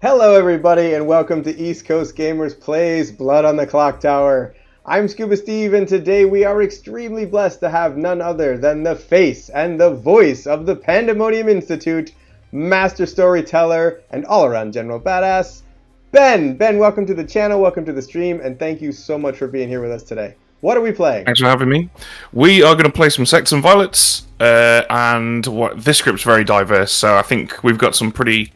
Hello everybody and welcome to East Coast Gamers Plays Blood on the Clocktower. I'm Scuba Steve and today we are extremely blessed to have none other than the face and the voice of the Pandemonium Institute, master storyteller and all-around general badass, Ben. Ben, welcome to the channel, welcome to the stream, and thank you so much for being here with us today. What are we playing? Thanks for having me. We are going to play some Sects Violets, and this script's very diverse, so I think we've got some pretty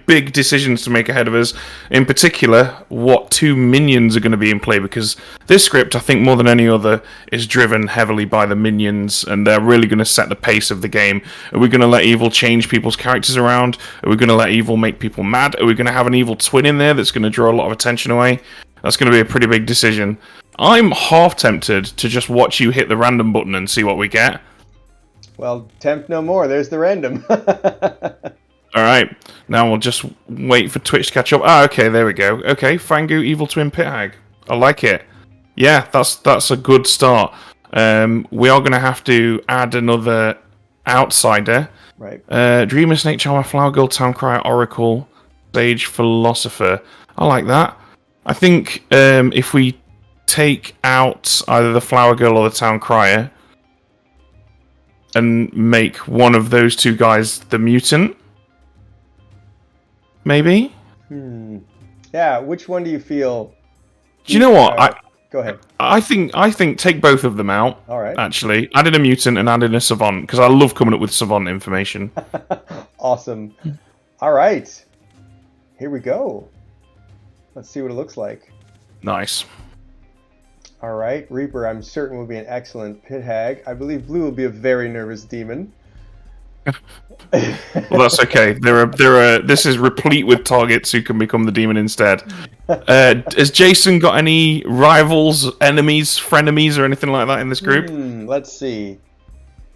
big decisions to make ahead of us. In particular, what two minions are going to be in play, because this script, I think more than any other, is driven heavily by the minions, and they're really going to set the pace of the game. Are we going to let evil change people's characters around? Are we going to let evil make people mad? Are we going to have an evil twin in there that's going to draw a lot of attention away? That's going to be a pretty big decision. I'm half tempted to just watch you hit the random button and see what we get. Well, tempt no more. There's the random. Alright, now we'll just wait for Twitch to catch up. Ah, okay, there we go. Okay, Fangu, Evil Twin Pit Hag. I like it. Yeah, that's a good start. We are going to have to add another outsider. Right. Dreamer, Snake Charmer, Flower Girl, Town Crier, Oracle, Sage Philosopher. I like that. I think if we take out either the Flower Girl or the Town Crier and make one of those two guys the mutant, maybe? Yeah, which one do you feel? Do you know what? Go ahead. I think take both of them out. All right. Actually, add in a mutant and add in a savant, because I love coming up with savant information. Awesome. All right. Here we go. Let's see what it looks like. Nice. All right, Reaper, I'm certain will be an excellent pit hag. I believe Blue will be a very nervous demon. Well, that's okay. This is replete with targets who can become the demon instead. Has Jason got any rivals, enemies, frenemies, or anything like that in this group? Let's see.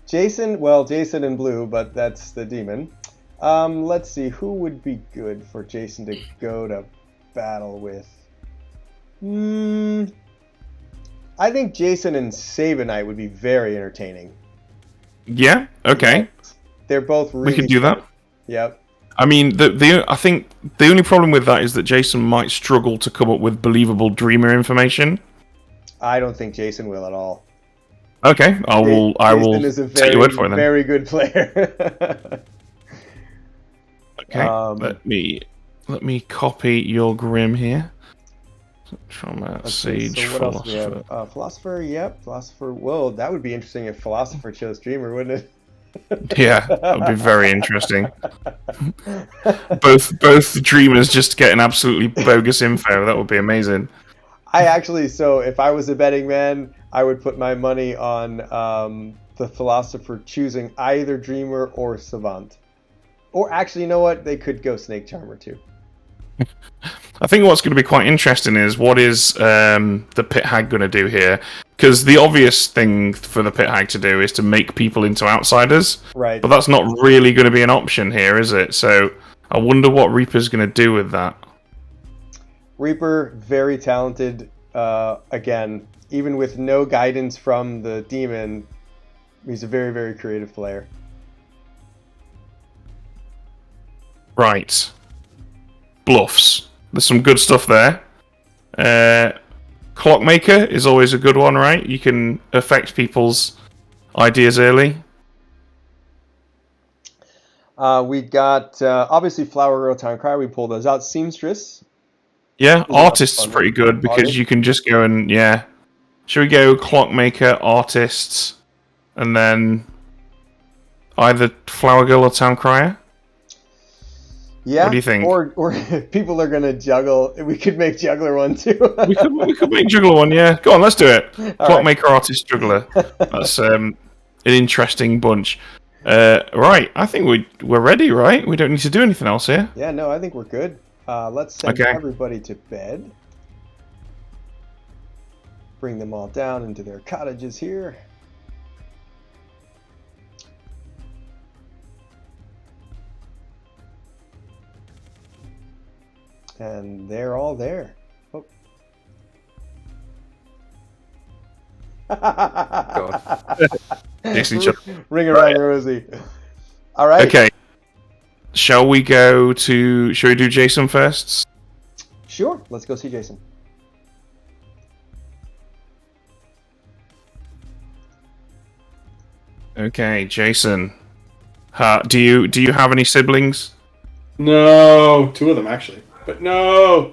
Jason and Blue, but that's the demon. Let's see, who would be good for Jason to go to battle with? I think Jason and Sabanite would be very entertaining. Yeah. Okay. They're both really we can do that. Yep. I mean, I think the only problem with that is that Jason might struggle to come up with believable dreamer information. I don't think Jason will at all. Okay, I will take your word for it then. Very good player. Okay, let me copy your Grim here. Trauma, Sage, so what else do we have? Philosopher, yep. Philosopher. Whoa, that would be interesting if Philosopher chose Dreamer, wouldn't it? Yeah, that would be very interesting. both Dreamers just getting absolutely bogus info. That would be amazing. So if I was a betting man, I would put my money on the Philosopher choosing either Dreamer or Savant. Or actually, you know what? They could go Snake Charmer too. I think what's going to be quite interesting is what is the Pit Hag going to do here? Because the obvious thing for the Pit Hag to do is to make people into outsiders. Right. But that's not really going to be an option here, is it? So I wonder what Reaper's going to do with that. Reaper, very talented. Again, even with no guidance from the demon, he's a very, very creative player. Right. Bluffs. There's some good stuff there. Clockmaker is always a good one, right? You can affect people's ideas early. We got, obviously, Flower Girl, Town Crier. We pulled those out. Seamstress. Yeah, Artist's pretty good because you can just go and, yeah. Should we go Clockmaker, Artists, and then either Flower Girl or Town Crier? Yeah. What do you think? Or people are gonna juggle. We could make Juggler one too. we could make Juggler one, yeah. Go on, let's do it. Clockmaker, right. Artist, Juggler. That's an interesting bunch. Right, I think we're ready, right? We don't need to do anything else here. Yeah, no, I think we're good. Let's send everybody to bed. Bring them all down into their cottages here. And they're all there. Oh. God. Ring around Rosie. All right. Okay. Shall we do Jason first? Sure, let's go see Jason. Okay, Jason. Do you have any siblings? No, 2 of them actually. But no!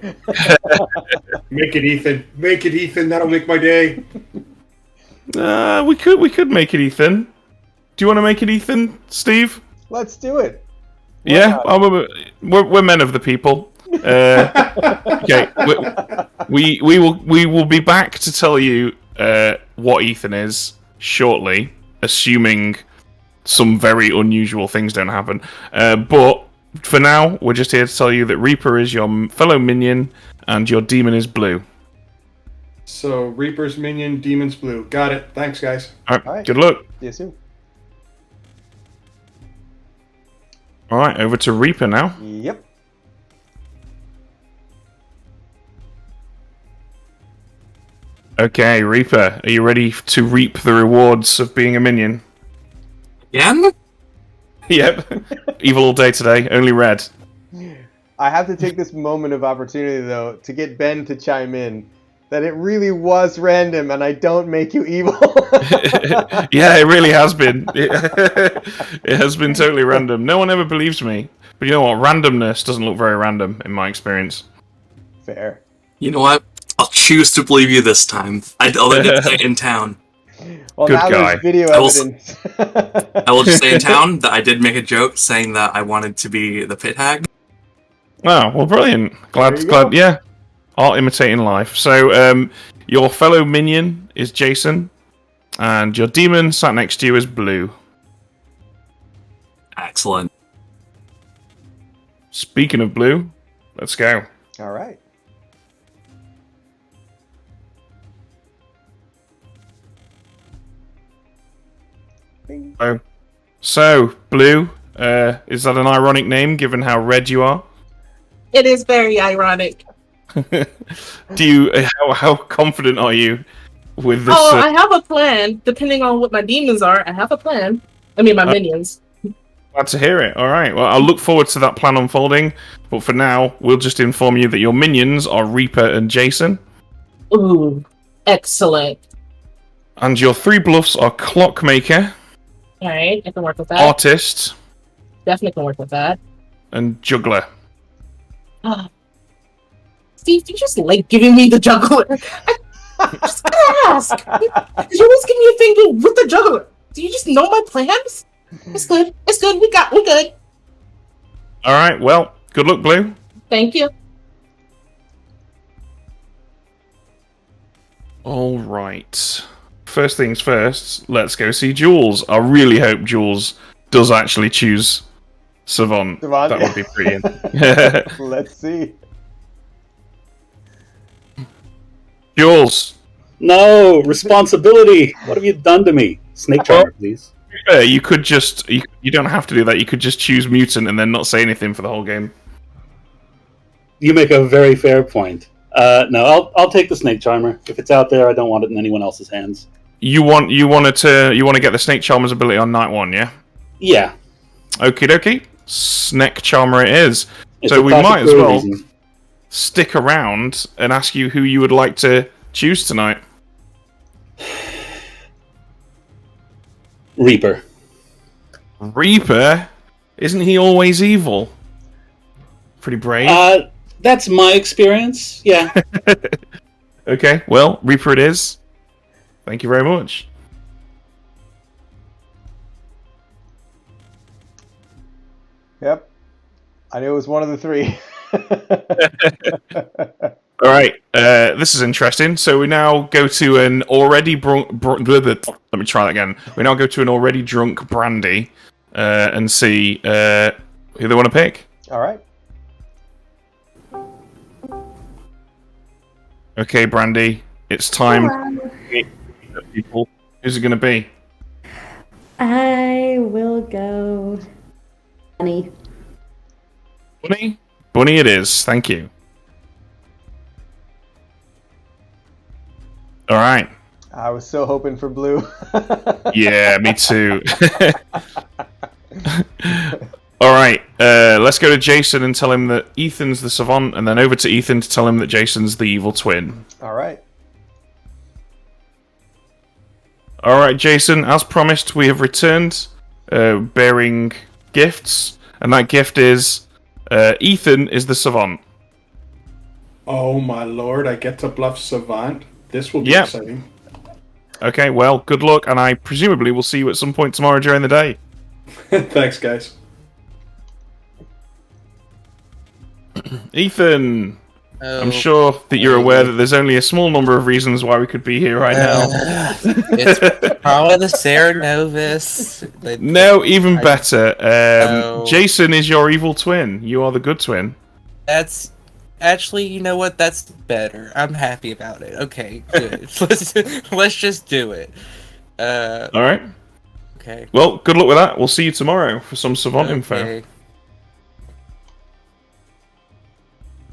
Make it Ethan. Make it Ethan. That'll make my day. We could make it Ethan. Do you want to make it Ethan, Steve? Let's do it. Yeah, we're men of the people. Okay, we will be back to tell you what Ethan is shortly, assuming some very unusual things don't happen. But for now, we're just here to tell you that Reaper is your fellow minion and your demon is blue. So Reaper's minion, demon's blue. Got it. Thanks, guys. All right. Good luck. See you soon. All right, over to Reaper now. Yep. Okay, Reaper, are you ready to reap the rewards of being a minion? Again? Yep. Evil all day today, only red. I have to take this moment of opportunity, though, to get Ben to chime in that it really was random and I don't make you evil. Yeah, it really has been. It has been totally random. No one ever believes me. But you know what? Randomness doesn't look very random in my experience. Fair. You know what? I'll choose to believe you this time. I'll just say in town. Well, Good now guy. there's video I will evidence. I will just say in town that I did make a joke saying that I wanted to be the pit hag. Oh, well, brilliant. There you Glad, go. yeah. Art imitating life. So, your fellow minion is Jason, and your demon sat next to you is Blue. Excellent. Speaking of Blue, let's go. All right. Bing. So, Blue, is that an ironic name given how red you are? It is very ironic. Do you? How confident are you with this? Oh, I have a plan. Depending on what my demons are, I have a plan. I mean, my minions. Glad to hear it. All right. Well, I'll look forward to that plan unfolding. But for now, we'll just inform you that your minions are Reaper and Jason, Ooh, excellent. and your 3 bluffs are Clockmaker, All right, I can work with that. Artist, Definitely can work with that. and Juggler. Ah. Steve, you just like giving me the juggler. I just gotta ask. You always give me a thing with the juggler. Do you just know my plans? It's good. It's good. We good. All right. Well, good luck, Blue. Thank you. All right. First things first, let's go see Jules. I really hope Jules does actually choose Savant. Savant, That yeah. would be pretty. Let's see. Jules, No, responsibility. What have you done to me? Snake charmer, please. you could just you don't have to do that. You could just choose mutant and then not say anything for the whole game. You make a very fair point. No, I'll take the snake charmer. If it's out there, I don't want it in anyone else's hands. You want to get the Snake Charmer's ability on night 1, yeah? Yeah. Okie dokie. Snake Charmer it is. It's So a we classic might as for a well reason. stick around and ask you who you would like to choose tonight. Reaper. Reaper? Isn't he always evil? Pretty brave. That's my experience. Yeah. Okay, well, Reaper it is. Thank you very much. Yep. I knew it was one of the 3. All right, this is interesting. So we now go to an already let me try that again. We now go to an already drunk Brandy and see who they want to pick. All right. Okay, Brandy, it's time. People, who's it going to be? I will go Bunny. Bunny? Bunny it is. Thank you. All right. I was so hoping for Blue. Yeah, me too. All right, let's go to Jason and tell him that Ethan's the savant, and then over to Ethan to tell him that Jason's the evil twin. All right. All right, Jason, as promised, we have returned, bearing gifts, and that gift is Ethan is the savant. Oh my lord, I get to bluff Savant. This will be Yep. exciting. Okay, well, good luck, and I presumably will see you at some point tomorrow during the day. Thanks, guys. Ethan, I'm sure that you're aware that there's only a small number of reasons why we could be here right now. It's probably the Ceranovus. No, even better. Jason is your evil twin. You are the good twin. That's actually, you know what? That's better. I'm happy about it. Okay, good. let's just do it. All right. Okay. Well, good luck with that. We'll see you tomorrow for some savant info.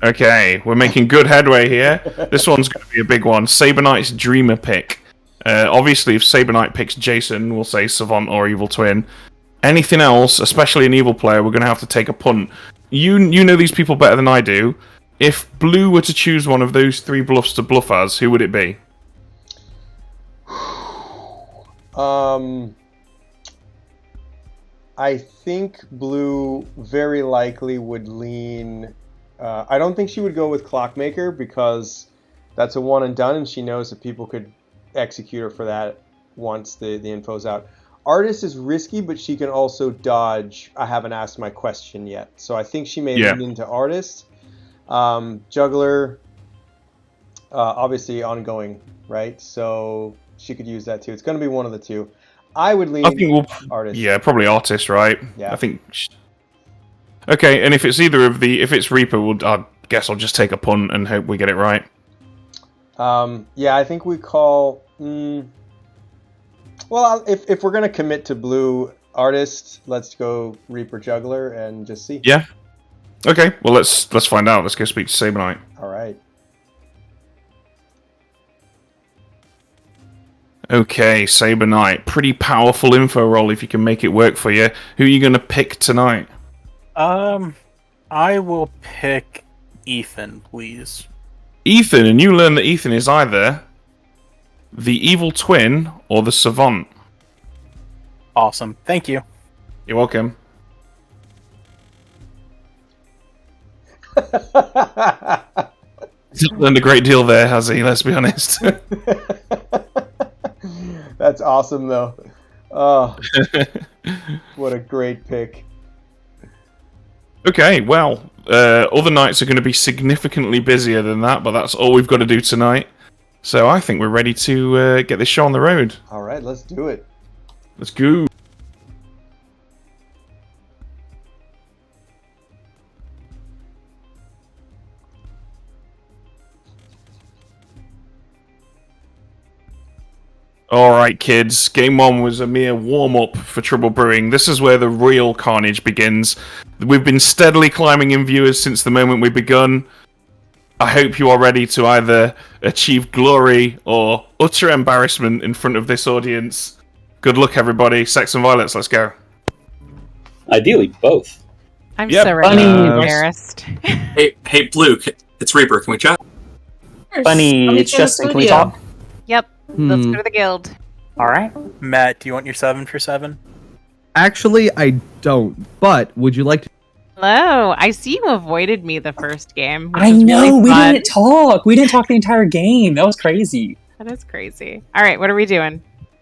Okay, we're making good headway here. This one's going to be a big one. Saber-Knight's Dreamer pick. Obviously, if Saber-Knight picks Jason, we'll say savant or evil twin. Anything else, especially an evil player, we're going to have to take a punt. You know these people better than I do. If Blue were to choose one of those 3 bluffs to bluff as, who would it be? I think Blue very likely would lean. I don't think she would go with Clockmaker because that's a one and done, and she knows that people could execute her for that once the info's out. Artist is risky, but she can also dodge. I haven't asked my question yet, so I think she may lean into Artist. Juggler, obviously ongoing, right? So she could use that too. It's going to be one of the two. I would lean. Artist. Yeah, probably Artist, right? Yeah. I think. Okay, and if it's if it's Reaper, I guess I'll just take a punt and hope we get it right. Yeah, I think we call. Well, if we're gonna commit to Blue Artist, let's go Reaper Juggler and just see. Yeah. Okay. Well, let's find out. Let's go speak to Saber-Knight. All right. Okay, Saber-Knight. Pretty powerful info roll if you can make it work for you. Who are you gonna pick tonight? I will pick Ethan, please. Ethan, and you learn that Ethan is either the evil twin or the savant. Awesome. Thank you. You're welcome. He's learned a great deal there, has he? Let's be honest. That's awesome, though. Oh, what a great pick. Okay, well, other nights are going to be significantly busier than that, but that's all we've got to do tonight. So I think we're ready to get this show on the road. All right, let's do it. Let's go. Alright, kids. Game 1 was a mere warm-up for Trouble Brewing. This is where the real carnage begins. We've been steadily climbing in viewers since the moment we begun. I hope you are ready to either achieve glory or utter embarrassment in front of this audience. Good luck, everybody. Sects Violets, let's go. Ideally, both. I'm so ready to be embarrassed. Hey, Blue, it's Reaper. Can we chat? Bunny, it's Justin. Can we talk? Yep. Let's go to the guild. All right. Matt, do you want your 7 for 7? Actually, I don't. But would you like to? Hello. I see you avoided me the first game. I know. We didn't talk. We didn't talk the entire game. That was crazy. That is crazy. All right. What are we doing?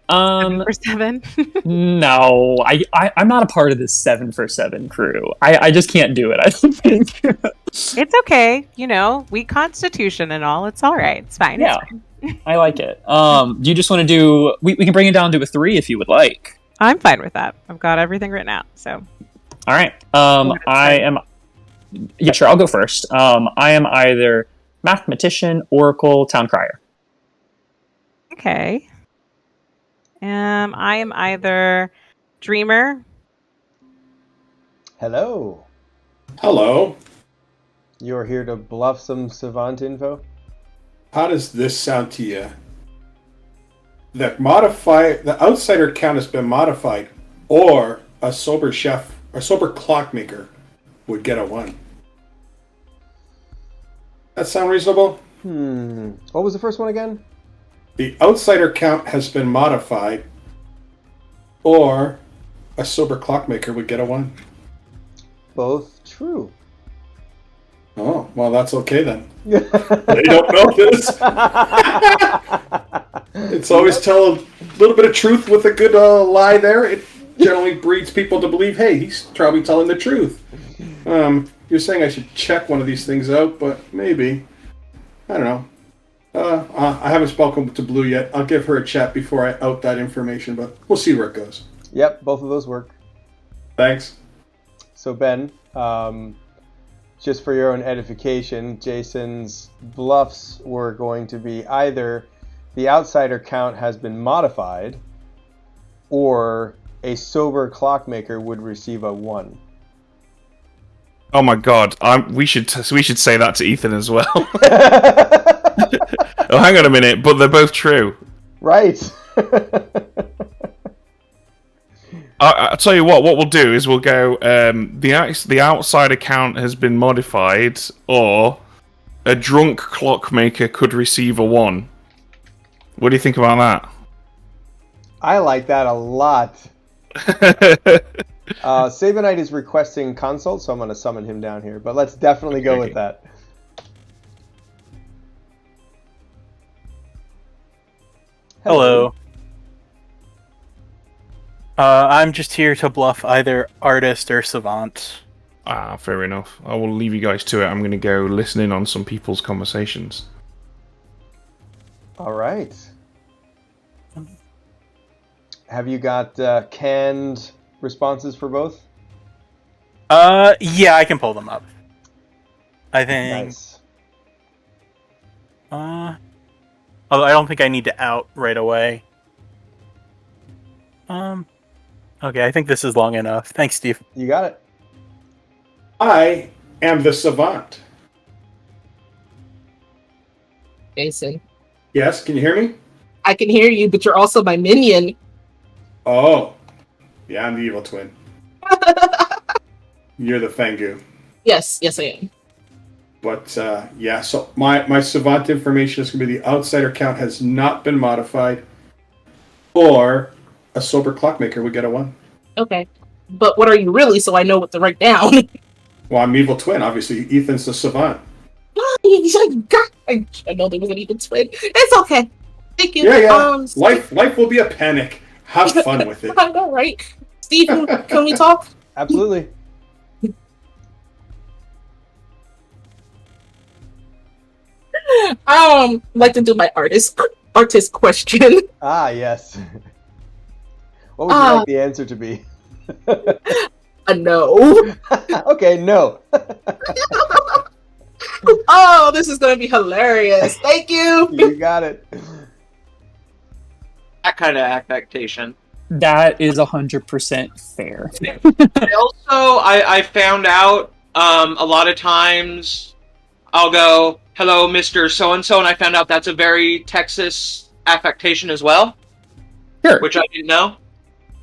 7 for 7? No, I'm not a part of this 7 for 7 crew. I just can't do it. I don't think. It's okay. You know, we Constitution and all. It's all right. It's fine. Yeah. It's fine. I like it. Do you just want to do... We can bring it down to a 3 if you would like. I'm fine with that. I've got everything written out, so... All right. I am... Yeah, sure. I'll go first. I am either Mathematician, Oracle, Town Crier. Okay. I am either Dreamer. Hello. Hello. You're here to bluff some savant info? How does this sound to you? The outsider count has been modified, or a sober chef sober clockmaker would get a 1. That sound reasonable? What was the first one again? The outsider count has been modified, or a sober clockmaker would get a 1. Both true. Oh, well, that's okay then. They don't know this. It's always tell a little bit of truth with a good lie there. It generally breeds people to believe, hey, he's probably telling the truth. You're saying I should check one of these things out, but maybe. I don't know. I haven't spoken to Blue yet. I'll give her a chat before I out that information, but we'll see where it goes. Yep, both of those work. Thanks. So Ben, just for your own edification, Jason's bluffs were going to be either the outsider count has been modified, or a sober clockmaker would receive a 1. Oh my god, we should say that to Ethan as well. Oh, hang on a minute, but they're both true. Right. I'll tell you what we'll do is we'll go, the outside account has been modified, or a drunk clockmaker could receive a 1. What do you think about that? I like that a lot. Sabanite is requesting consult, so I'm going to summon him down here. But let's definitely go with that. Hello. I'm just here to bluff either artist or savant. Ah, fair enough. I will leave you guys to it. I'm going to go listen in on some people's conversations. All right. Have you got canned responses for both? Yeah, I can pull them up. I think. Nice. Although I don't think I need to out right away. Okay, I think this is long enough. Thanks, Steve. You got it. I am the savant. Jason. Yes, can you hear me? I can hear you, but you're also my minion. Oh. Yeah, I'm the evil twin. You're the Fangu. Yes, I am. But, yeah, so my savant information is going to be the outsider count has not been modified, or a sober clockmaker would get a 1. Okay. But what are you really, so I know what to write down? Well, I'm evil twin, obviously. Ethan's the savant. I know there was an even twin. It's okay. Thank you. Yeah. Life will be a panic. Have fun with it. I know, right? Steve, can we talk? Absolutely. I'd like to do my artist question. Ah, yes. What would you like the answer to be? A no. Okay, no. Oh, this is going to be hilarious. Thank you. You got it. That kind of affectation. That is 100% fair. I found out a lot of times I'll go, hello, Mr. So-and-so, and I found out that's a very Texas affectation as well. Sure. Which I didn't know.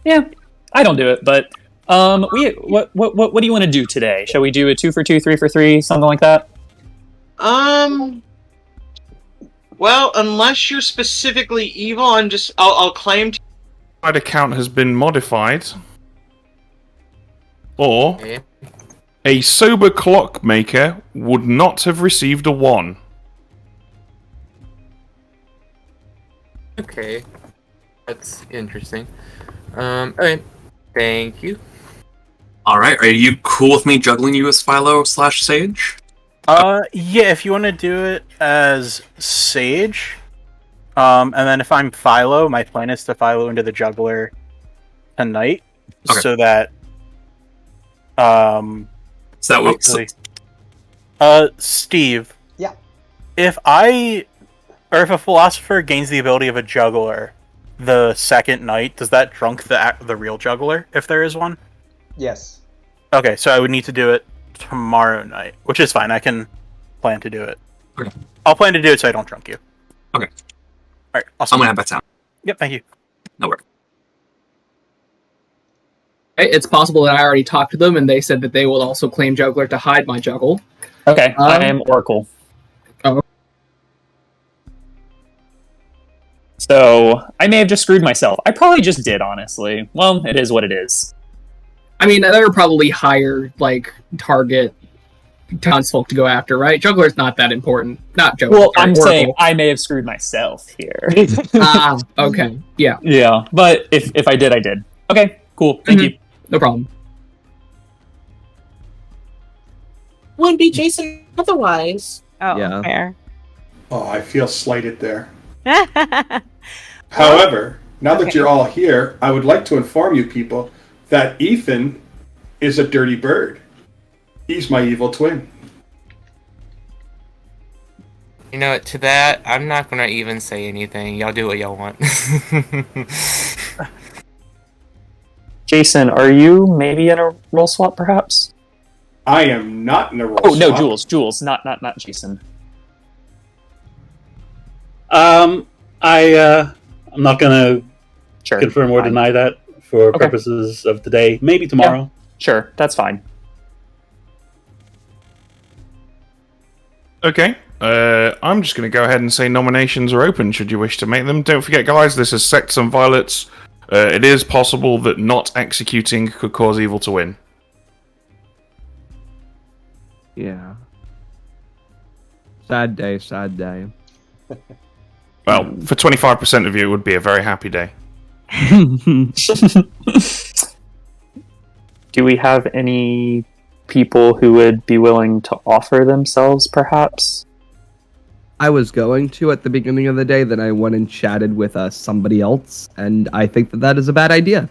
Yeah, I don't do it, but what do you want to do today? Shall we do a 2 for 2, 3 for 3, something like that? Well, unless you're specifically evil, I'll claim to... Side account has been modified, or a sober clockmaker would not have received a 1. Okay, that's interesting. Alright, thank you. Alright, are you cool with me juggling you as Philo/Sage? Yeah, if you want to do it as Sage, and then if I'm Philo, my plan is to Philo into the Juggler tonight, so that, Steve. Yeah. If a philosopher gains the ability of a juggler the second night, does that drunk the real juggler, if there is one? Yes. Okay, so I would need to do it tomorrow night, which is fine. I can plan to do it. Okay. I'll plan to do it so I don't drunk you. Okay. Alright, awesome. I'm gonna have that sound. Yep, thank you. No worries. It's possible that I already talked to them, and they said that they will also claim juggler to hide my juggle. Okay, I am Oracle. Oh. So, I may have just screwed myself. I probably just did, honestly. Well, it is what it is. I mean, there are probably higher, target townsfolk to go after, right? Juggler's not that important. Not juggler. Well, I'm Oracle. saying I may have screwed myself here. Okay. Yeah. Yeah, but if I did, I did. Okay, cool. Thank you. No problem. Wouldn't be Jason otherwise. Oh, Yeah. fair. Oh, I feel slighted there. However, now that you're all here, I would like to inform you people that Ethan is a dirty bird. He's my evil twin. You know, to that, I'm not gonna even say anything. Y'all do what y'all want. Jason, are you maybe in a roll swap, perhaps? I am not in a roll Oh, no, swap. Jules, not Jason. I'm not gonna confirm or deny that for purposes of today. Maybe tomorrow. Yeah. Sure, that's fine. Okay. I'm just going to go ahead and say nominations are open should you wish to make them. Don't forget, guys, this is Sects Violets. It is possible that not executing could cause evil to win. Yeah. Sad day, sad day. Well, for 25% of you, it would be a very happy day. Do we have any people who would be willing to offer themselves, perhaps? I was going to at the beginning of the day, then I went and chatted with somebody else, and I think that is a bad idea.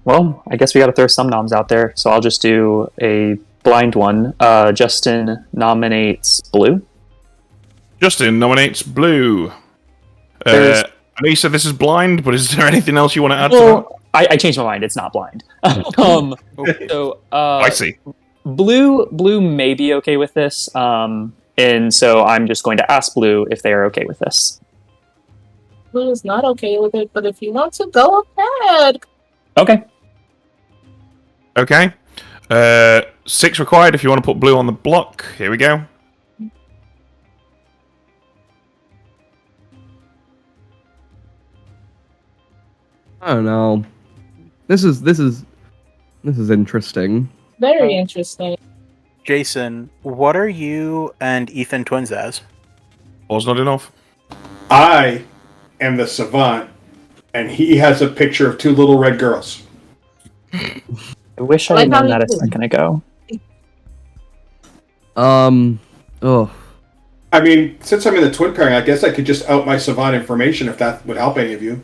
Well, I guess we gotta throw some noms out there, so I'll just do a blind one. Justin nominates Blue. Justin nominates Blue. I know you said this is blind, but is there anything else you want to add to that? I changed my mind. It's not blind. I see. Blue may be okay with this, and so I'm just going to ask Blue if they are okay with this. Blue is not okay with it, but if you want to, go ahead. Okay. Okay. 6 required if you want to put Blue on the block. Here we go. I don't know. This is interesting. Very interesting. Jason, what are you and Ethan twins as? All's not enough. I am the savant, and he has a picture of 2 little red girls. I wish I had known that a second ago. Oh. I mean, since I'm in the twin pairing, I guess I could just out my savant information if that would help any of you.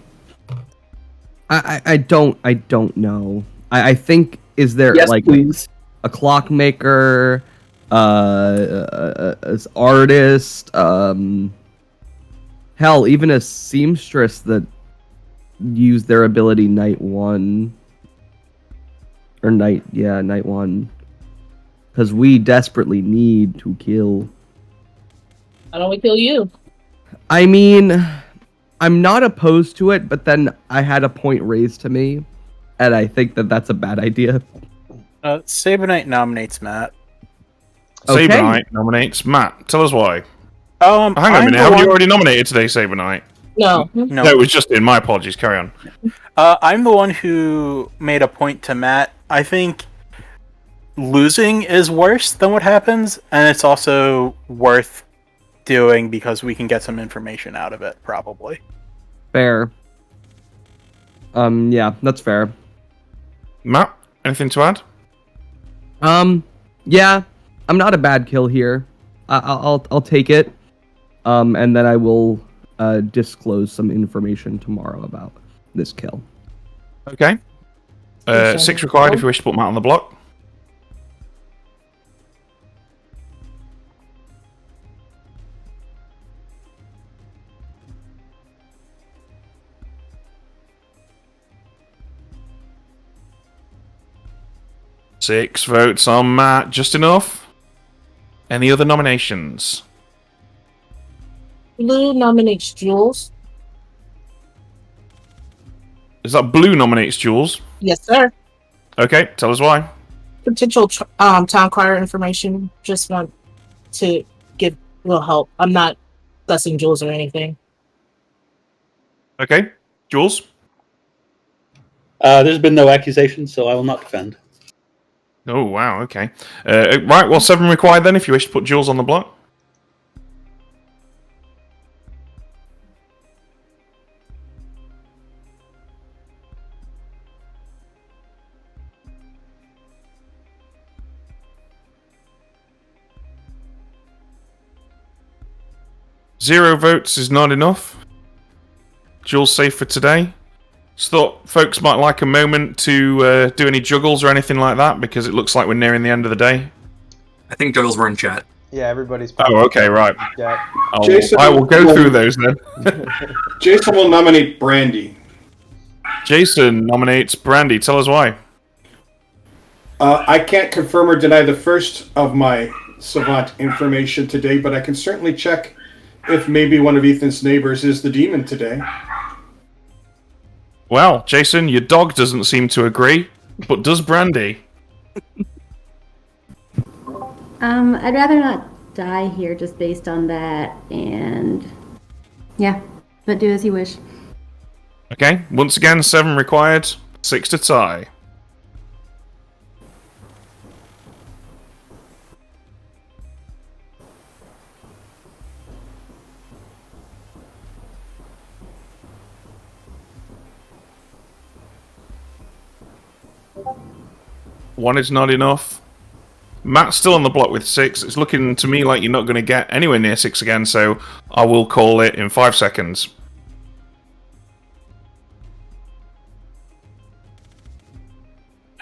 I don't know. I think is there Yes, like please. a clockmaker, as artist, hell, even a seamstress that used their ability night 1. Or night 1. Because we desperately need to kill. Why don't we kill you? I mean, I'm not opposed to it, but then I had a point raised to me, and I think that that's a bad idea. Sabonite nominates Matt. Okay. Sabonite nominates Matt. Tell us why. Hang on a minute. Haven't you already nominated today, Sabonite? No. No, it was just in. My apologies. Carry on. I'm the one who made a point to Matt. I think losing is worse than what happens, and it's also worth doing because we can get some information out of it, probably. Fair. Yeah, that's fair. Matt, anything to add? Yeah, I'm not a bad kill here. I'll take it. And then I will disclose some information tomorrow about this kill. Okay. 6 required if you wish to put Matt on the block. Six votes on Matt. Just enough? Any other nominations? Blue nominates Jules. Is that Blue nominates Jules? Yes, sir. Okay, tell us why. Potential town crier information. Just want to give a little help. I'm not sussing Jules or anything. Okay, Jules? There's been no accusation, so I will not defend. Oh, wow, okay. Right, well, 7 required then if you wish to put Jules on the block. Zero votes is not enough. Jules safe for today. Just thought folks might like a moment to do any juggles or anything like that, because it looks like we're nearing the end of the day. I think juggles were in chat. Yeah, everybody's. Oh, okay, right. Yeah. I will go through those then. Jason will nominate Brandy. Jason nominates Brandy. Tell us why. I can't confirm or deny the first of my savant information today, but I can certainly check if maybe one of Ethan's neighbors is the demon today. Well, Jason, your dog doesn't seem to agree, but does Brandy? I'd rather not die here just based on that, and yeah, but do as you wish. Okay, once again, 7 required, 6 to tie. One is not enough. Matt's still on the block with 6. It's looking to me like you're not going to get anywhere near 6 again, so I will call it in 5 seconds.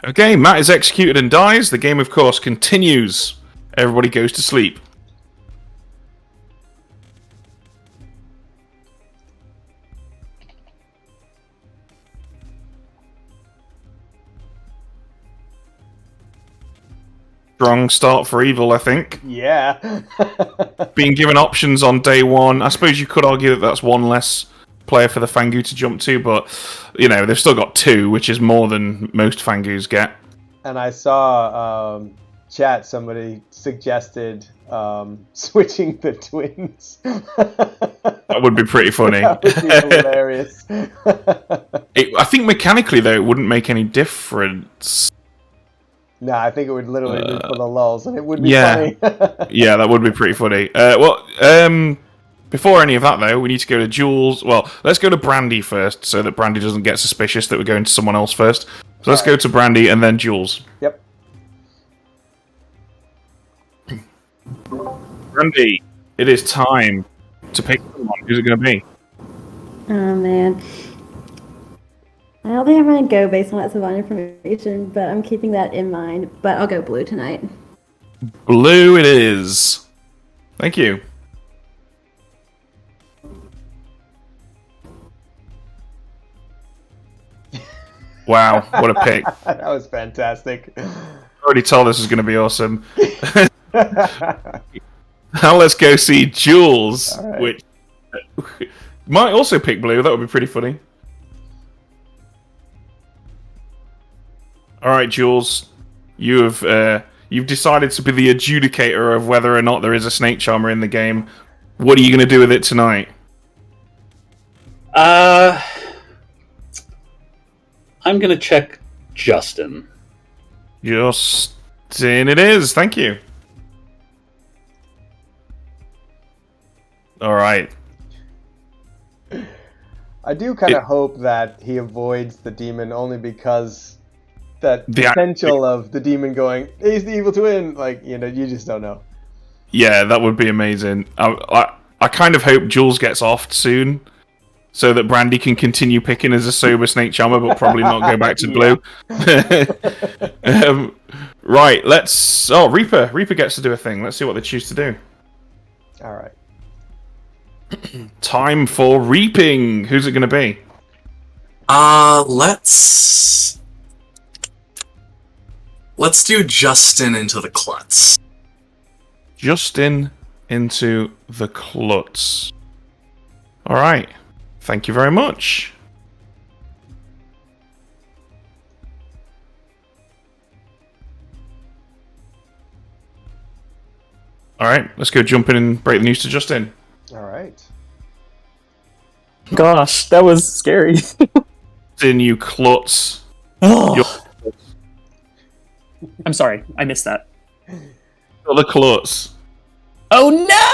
Okay, Matt is executed and dies. The game, of course, continues. Everybody goes to sleep. Strong start for Evil, I think. Yeah. Being given options on day 1. I suppose you could argue that that's one less player for the Fangu to jump to, but, you know, they've still got 2, which is more than most Fangus get. And I saw chat, somebody suggested switching the twins. That would be pretty funny. That would be hilarious. I think mechanically, though, it wouldn't make any difference. No, I think it would literally be for the lulz, and it would be funny. Yeah, that would be pretty funny. Before any of that, though, we need to go to Jules. Well, let's go to Brandy first, so that Brandy doesn't get suspicious that we're going to someone else first. So let's go to Brandy and then Jules. Yep. Brandy, it is time to pick someone. Who's it going to be? Oh man. I don't think I'm going to go based on that savant information, but I'm keeping that in mind. But I'll go blue tonight. Blue it is. Thank you. Wow, what a pick. That was fantastic. I already told this is going to be awesome. Now let's go see Jules, right. which might also pick blue. That would be pretty funny. All right, Jules, you've decided to be the adjudicator of whether or not there is a snake charmer in the game. What are you going to do with it tonight? I'm going to check Justin. Justin it is. Thank you. All right. I do kind of hope that he avoids the demon only because that potential of the demon going, he's the evil twin, like, you know, you just don't know. Yeah, that would be amazing. I kind of hope Jules gets off soon so that Brandy can continue picking as a sober snake charmer, but probably not go back to blue. Right, let's... Oh, Reaper. Reaper gets to do a thing. Let's see what they choose to do. All right. Time for reaping. Who's it going to be? Let's do Justin into the Klutz. Justin into the Klutz. All right. Thank you very much. All right, let's go jump in and break the news to Justin. All right. Gosh, that was scary. Justin, you klutz. Oh. I'm sorry, I missed that. You're the klutz. Oh no!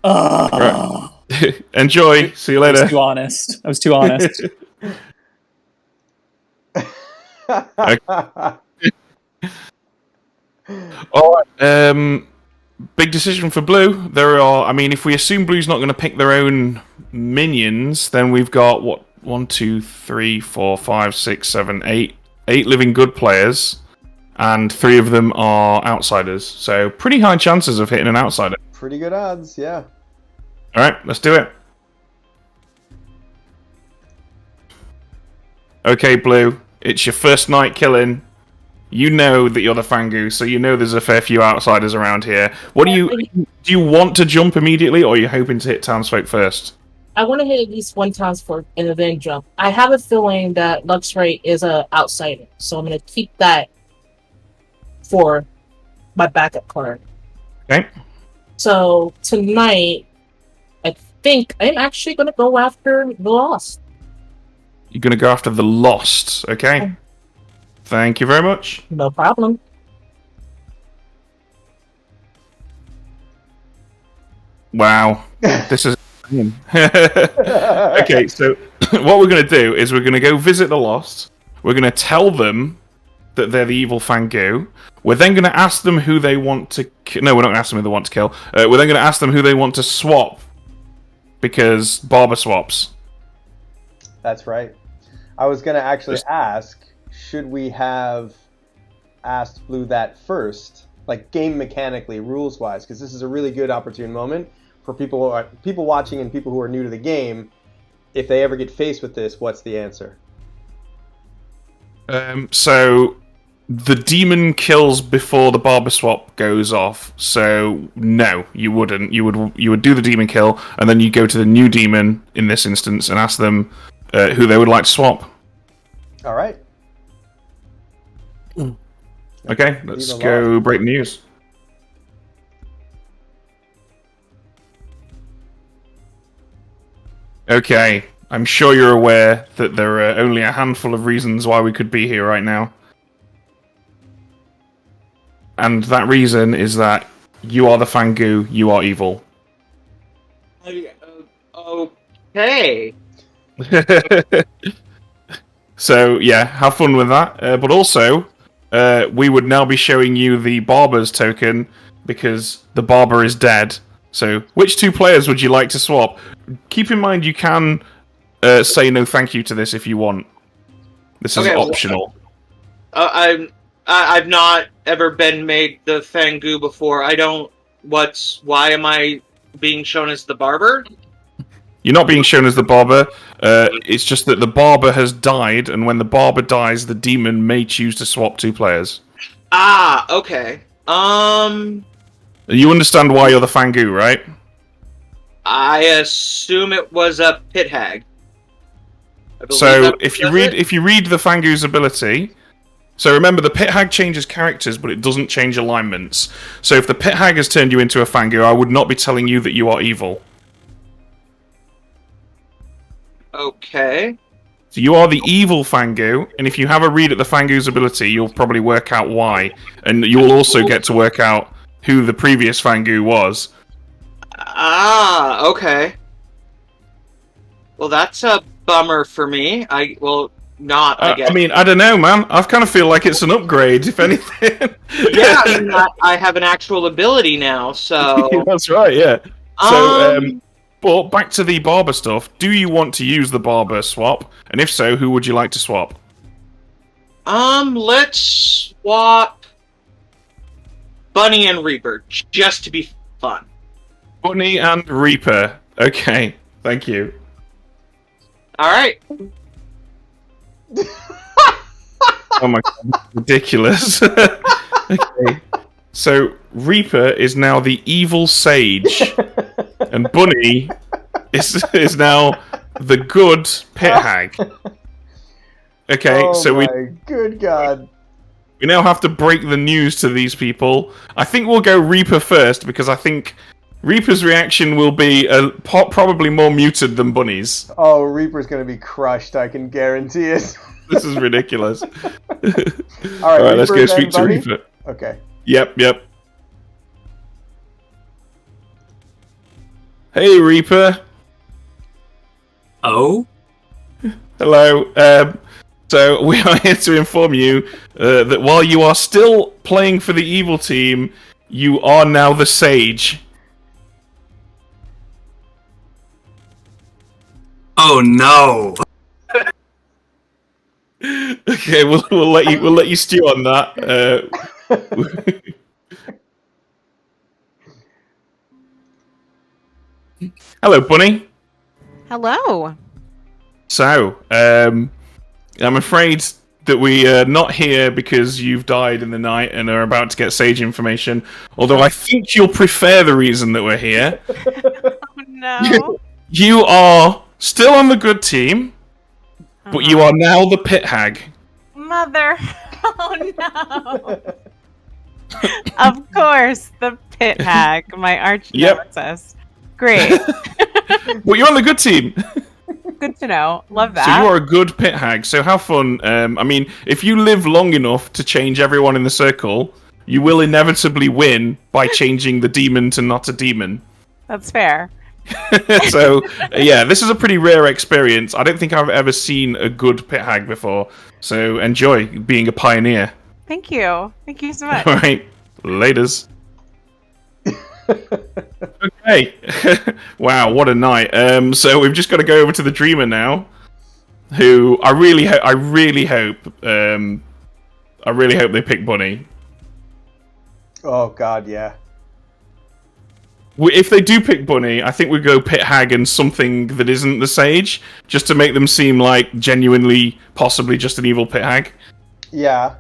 Right. Enjoy. See you later. I was too honest. All right. Big decision for Blue. If we assume Blue's not going to pick their own minions, then we've got 1, 2, 3, 4, 5, 6, 7, 8 living good players, and 3 of them are outsiders. So pretty high chances of hitting an outsider. Pretty good odds, yeah. All right, let's do it. Okay, Blue, it's your first night killing. You know that you're the Fangu, so you know there's a fair few outsiders around here. Do you want to jump immediately, or are you hoping to hit townsfolk first? I want to hit at least one townsfolk and then jump. I have a feeling that Luxray is an outsider, so I'm going to keep that for my backup card. Okay. So tonight, I think I'm actually going to go after the Lost. You're going to go after the Lost, okay? Thank you very much. No problem. Wow. This is... Okay, so what we're going to do is we're going to go visit the Lost. We're going to tell them that they're the evil Fangu. We're then going to ask them who they want to... No, we're not going to ask them who they want to kill. We're then going to ask them who they want to swap. Because Barber swaps. That's right. I was going to actually ask, should we have asked Blue that first, like game mechanically, rules-wise, because this is a really good opportune moment for people watching and people who are new to the game. If they ever get faced with this, what's the answer? So the demon kills before the barber swap goes off. So no, you wouldn't. You would do the demon kill, and then you go to the new demon in this instance and ask them who they would like to swap. All right. Okay, let's go break the news. Okay, I'm sure you're aware that there are only a handful of reasons why we could be here right now. And that reason is that you are the Fangu, you are evil. Okay. So, yeah, have fun with that. But also, we would now be showing you the Barber's token, because the Barber is dead. So, which 2 players would you like to swap? Keep in mind, you can say no thank you to this if you want. This is optional. I've not ever been made the Fangu before. Why am I being shown as the Barber? You're not being shown as the Barber. It's just that the Barber has died, and when the Barber dies, the demon may choose to swap 2 players. Ah, okay. You understand why you're the Fangu, right? I assume it was a pit hag. So if you read the Fangu's ability, so remember the pit hag changes characters, but it doesn't change alignments. So if the pit hag has turned you into a Fangu, I would not be telling you that you are evil. Okay. So you are the evil Fangu, and if you have a read at the Fangu's ability, you'll probably work out why, and you'll also get to work out who the previous Fangu was. Ah, okay. Well, that's a bummer for me. I guess. I mean, I don't know, man. I kind of feel like it's an upgrade, if anything. Yeah, I mean, I have an actual ability now, so... That's right, yeah. So, but back to the Barber stuff. Do you want to use the Barber swap? And if so, who would you like to swap? Let's swap Bunny and Reaper, just to be fun. Bunny and Reaper. Okay, thank you. Alright. Oh my god, ridiculous. Okay. So, Reaper is now the evil sage, and Bunny is now the good pit hag. Okay, oh so my good god. We now have to break the news to these people. I think we'll go Reaper first, because I think Reaper's reaction will be probably more muted than Bunny's. Oh, Reaper's going to be crushed, I can guarantee it. This is ridiculous. All right, let's go speak to Reaper. Okay. Yep. Hey, Reaper. Oh? Hello. So we are here to inform you that while you are still playing for the evil team, you are now the Sage. Oh no. Okay, we'll let you stew on that. Hello, Bunny. Hello. So, I'm afraid that we are not here because you've died in the night and are about to get Sage information. Although I think you'll prefer the reason that we're here. Oh no. You are still on the good team, but you are now the pit hag. Mother. Oh no. Of course, the pit hag, my arch nemesis. Great. Well, you're on the good team. Good to know. Love that. So you are a good pit hag. So have fun. I mean, if you live long enough to change everyone in the circle, you will inevitably win by changing the demon to not a demon. That's fair. So, yeah, this is a pretty rare experience. I don't think I've ever seen a good pit hag before. So enjoy being a pioneer. Thank you. Thank you so much. All right. Laters. Okay. Wow, what a night. So we've just got to go over to the Dreamer now, who I really hope they pick Bunny. Oh God, yeah. If they do pick Bunny, I think we go pit hag and something that isn't the Sage, just to make them seem like genuinely, possibly just an evil pit hag. Yeah.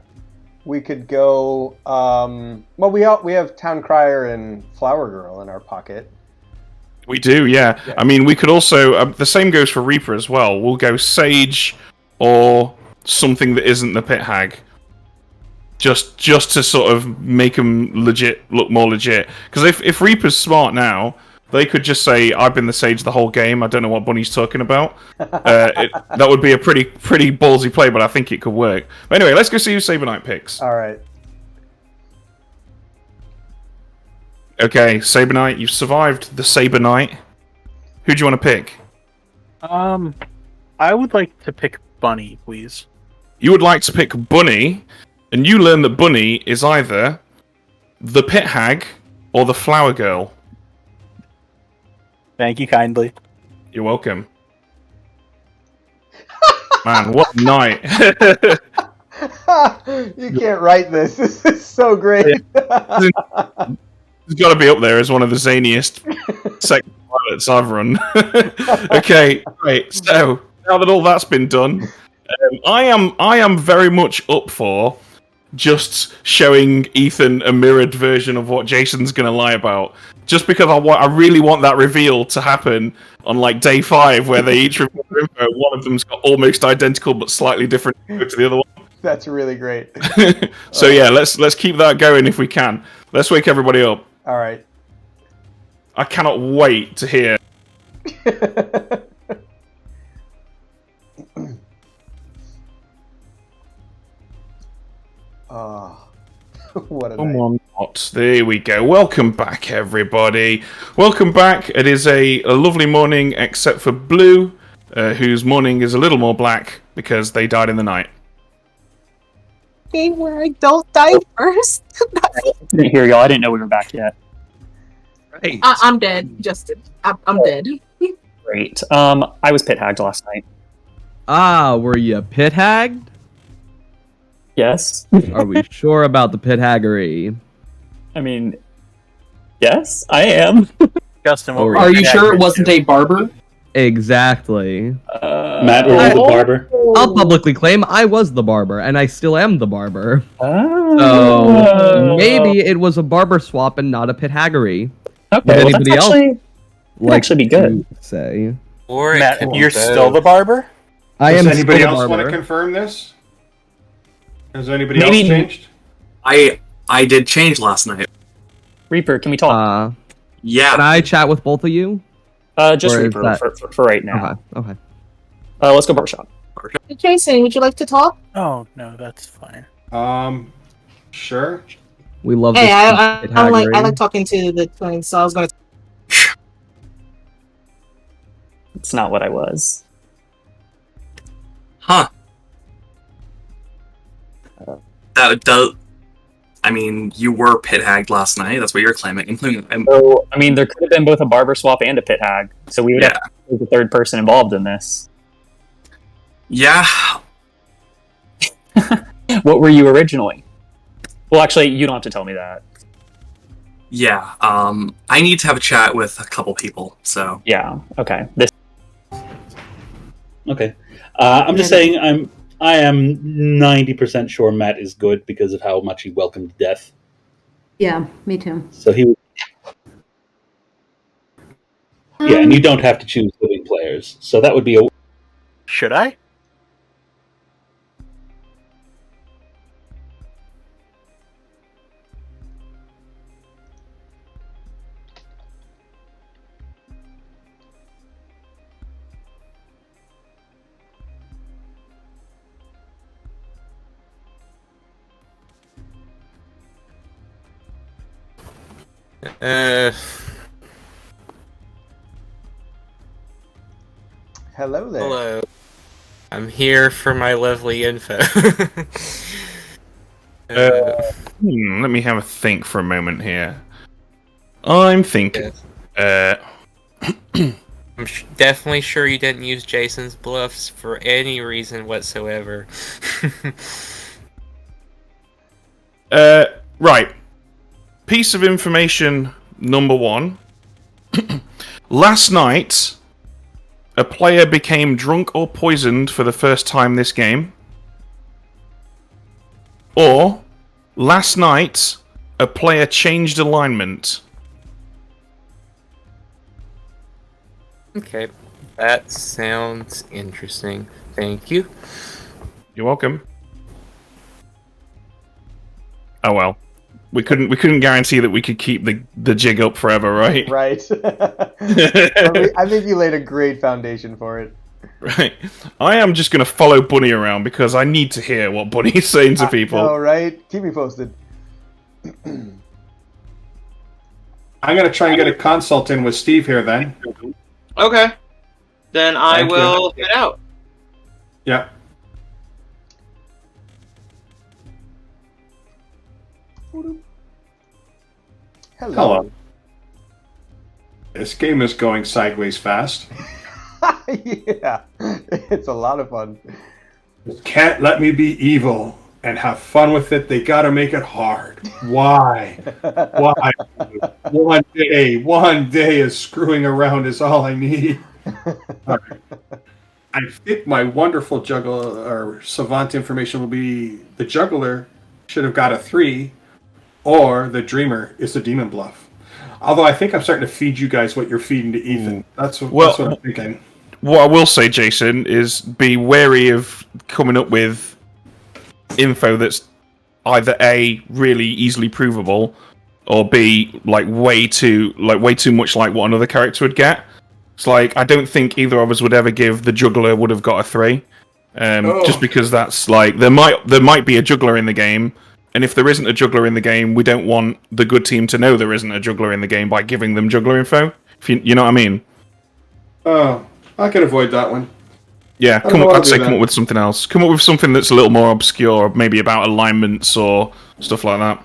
We could go. Well, we have Town Crier and Flower Girl in our pocket. We do, yeah. I mean, we could also. The same goes for Reaper as well. We'll go Sage or something that isn't the pit hag, just to sort of make them look more legit. Because if Reaper's smart now, they could just say, "I've been the Sage the whole game. I don't know what Bunny's talking about." That would be a pretty ballsy play, but I think it could work. But anyway, let's go see who Saber Knight picks. All right. Okay, Saber Knight, you've survived the Saber Knight. Who do you want to pick? I would like to pick Bunny, please. You would like to pick Bunny, and you learn that Bunny is either the pit hag or the flower girl. Thank you kindly. You're welcome. Man, what a night. You can't write this. This is so great. It's got to be up there as one of the zaniest Sects Violets I've run. Okay, right. So now that all that's been done, I am very much up for just showing Ethan a mirrored version of what Jason's going to lie about. Just because I really want that reveal to happen on like day 5, where they each reveal their info. One of them's got almost identical but slightly different info to the other one. That's really great. So yeah, let's keep that going if we can. Let's wake everybody up. All right. I cannot wait to hear. Oh, what a Come night. on, there we go. Welcome back, everybody. Welcome back. It is a lovely morning, except for Blue, whose morning is a little more black because they died in the night. Game where I don't die first. I didn't hear y'all. I didn't know we were back yet. Right. I'm dead, Justin. I'm dead. Great. I was pit hagged last night. Ah, were you pit hagged? Yes. Are we sure about the pit haggery? I mean, yes, I am. Justin, what Oh, were Are you pit sure it hagged wasn't to? a barber? Exactly. Matt was the barber. I'll publicly claim I was the barber, and I still am the barber. Oh. So maybe it was a barber swap and not a pit haggery. Okay, Would well, anybody that's else actually, actually be good. to say? Or it Matt, could be you're both. still the barber? I Does am anybody still the else want to barber. confirm this? Has anybody Maybe- else changed? I did change last night. Reaper, can we talk? Yeah. Can I chat with both of you? Just Or is Reaper that- for right now. Okay. Let's go barbershop. Jason, would you like to talk? Oh no, that's fine. Sure. We love Hey, this. I like talking to the twins, so I was gonna. It's not what I was. Huh. That does. I mean, you were pit hagged last night. That's what you're claiming. So, I mean, there could have been both a barber swap and a pit hag. So we would have to be the third person involved in this. Yeah. What were you originally? Well, actually, you don't have to tell me that. Yeah. I need to have a chat with a couple people. So. Yeah. Okay. Okay. I'm just saying I am 90% sure Matt is good because of how much he welcomed death. Yeah, me too. So he Yeah, and you don't have to choose living players. So that would be a Should I? Hello there. Hello. I'm here for my lovely info. Let me have a think for a moment here. I'm thinking. I'm definitely sure you didn't use Jason's bluffs for any reason whatsoever. Right. Piece of information number 1. Last night, a player became drunk or poisoned for the first time this game. Or, last night, a player changed alignment. Okay, that sounds interesting. Thank you. You're welcome. Oh well. We couldn't guarantee that we could keep the jig up forever, right? Right. I think you laid a great foundation for it. Right. I am just going to follow Bunny around because I need to hear what Bunny is saying to people. All right. Keep me posted. I'm going to try and get a consult in with Steve here then. Okay. Then I Thank you. will head out. Yeah. Hello. This game is going sideways fast. Yeah. It's a lot of fun. Can't let me be evil and have fun with it. They gotta make it hard. Why? Why? One day of screwing around is all I need. All right. I think my wonderful juggler or savant information will be the juggler should have got a 3, or the dreamer is the demon bluff. Although I think I'm starting to feed you guys what you're feeding to Ethan. That's what I'm thinking. What I will say, Jason, is be wary of coming up with info that's either A, really easily provable, or B, way too much like what another character would get. It's like, I don't think either of us would ever give the juggler would have got a 3. Just because that's like, there might be a juggler in the game, and if there isn't a juggler in the game, we don't want the good team to know there isn't a juggler in the game by giving them juggler info. If you know what I mean? Oh, I can avoid that one. Yeah, I'd say come up with something else. Come up with something that's a little more obscure, maybe about alignments or stuff like that.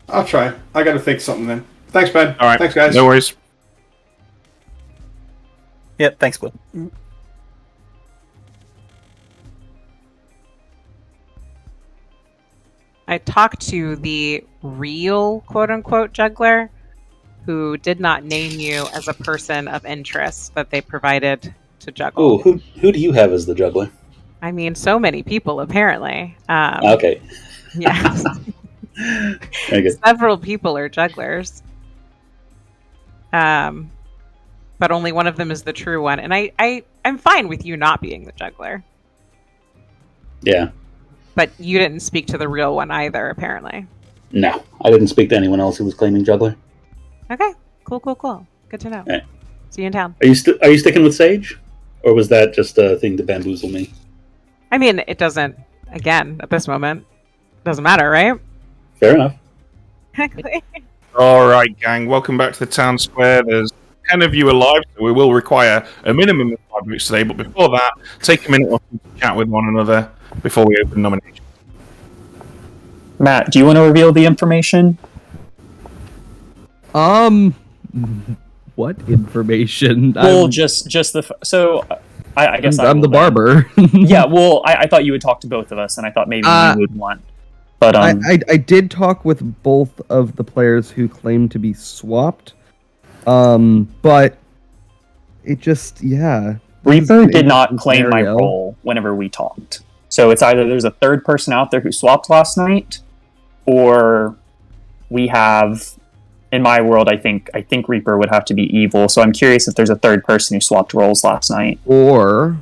I'll try. I got to think something then. Thanks, Ben. All right. Thanks, guys. No worries. Yep, thanks, Will. I talked to the real quote-unquote juggler who did not name you as a person of interest that they provided to juggle. Oh, who do you have as the juggler? I mean, so many people, apparently. Okay. Yes. Okay. Several people are jugglers. But only one of them is the true one. And I'm fine with you not being the juggler. Yeah. But you didn't speak to the real one either, apparently. No, I didn't speak to anyone else who was claiming juggler. Okay, cool. Good to know. Right. See you in town. Are you sticking with Sage, or was that just a thing to bamboozle me? I mean, it doesn't. Again, at this moment, doesn't matter, right? Fair enough. Exactly. All right, gang. Welcome back to the town square. There's 10 of you alive, so we will require a minimum of 5 minutes today. But before that, take a minute or two to chat with one another before we open nominations. Matt, do you want to reveal the information? What information? Well, just the. So, I guess I'm the barber. Yeah, well, I thought you would talk to both of us, and I thought maybe you would want. But I did talk with both of the players who claimed to be swapped. But it just Reaper did not claim my role whenever we talked. So it's either there's a third person out there who swapped last night, or we have. In my world, I think Reaper would have to be evil. So I'm curious if there's a third person who swapped roles last night, or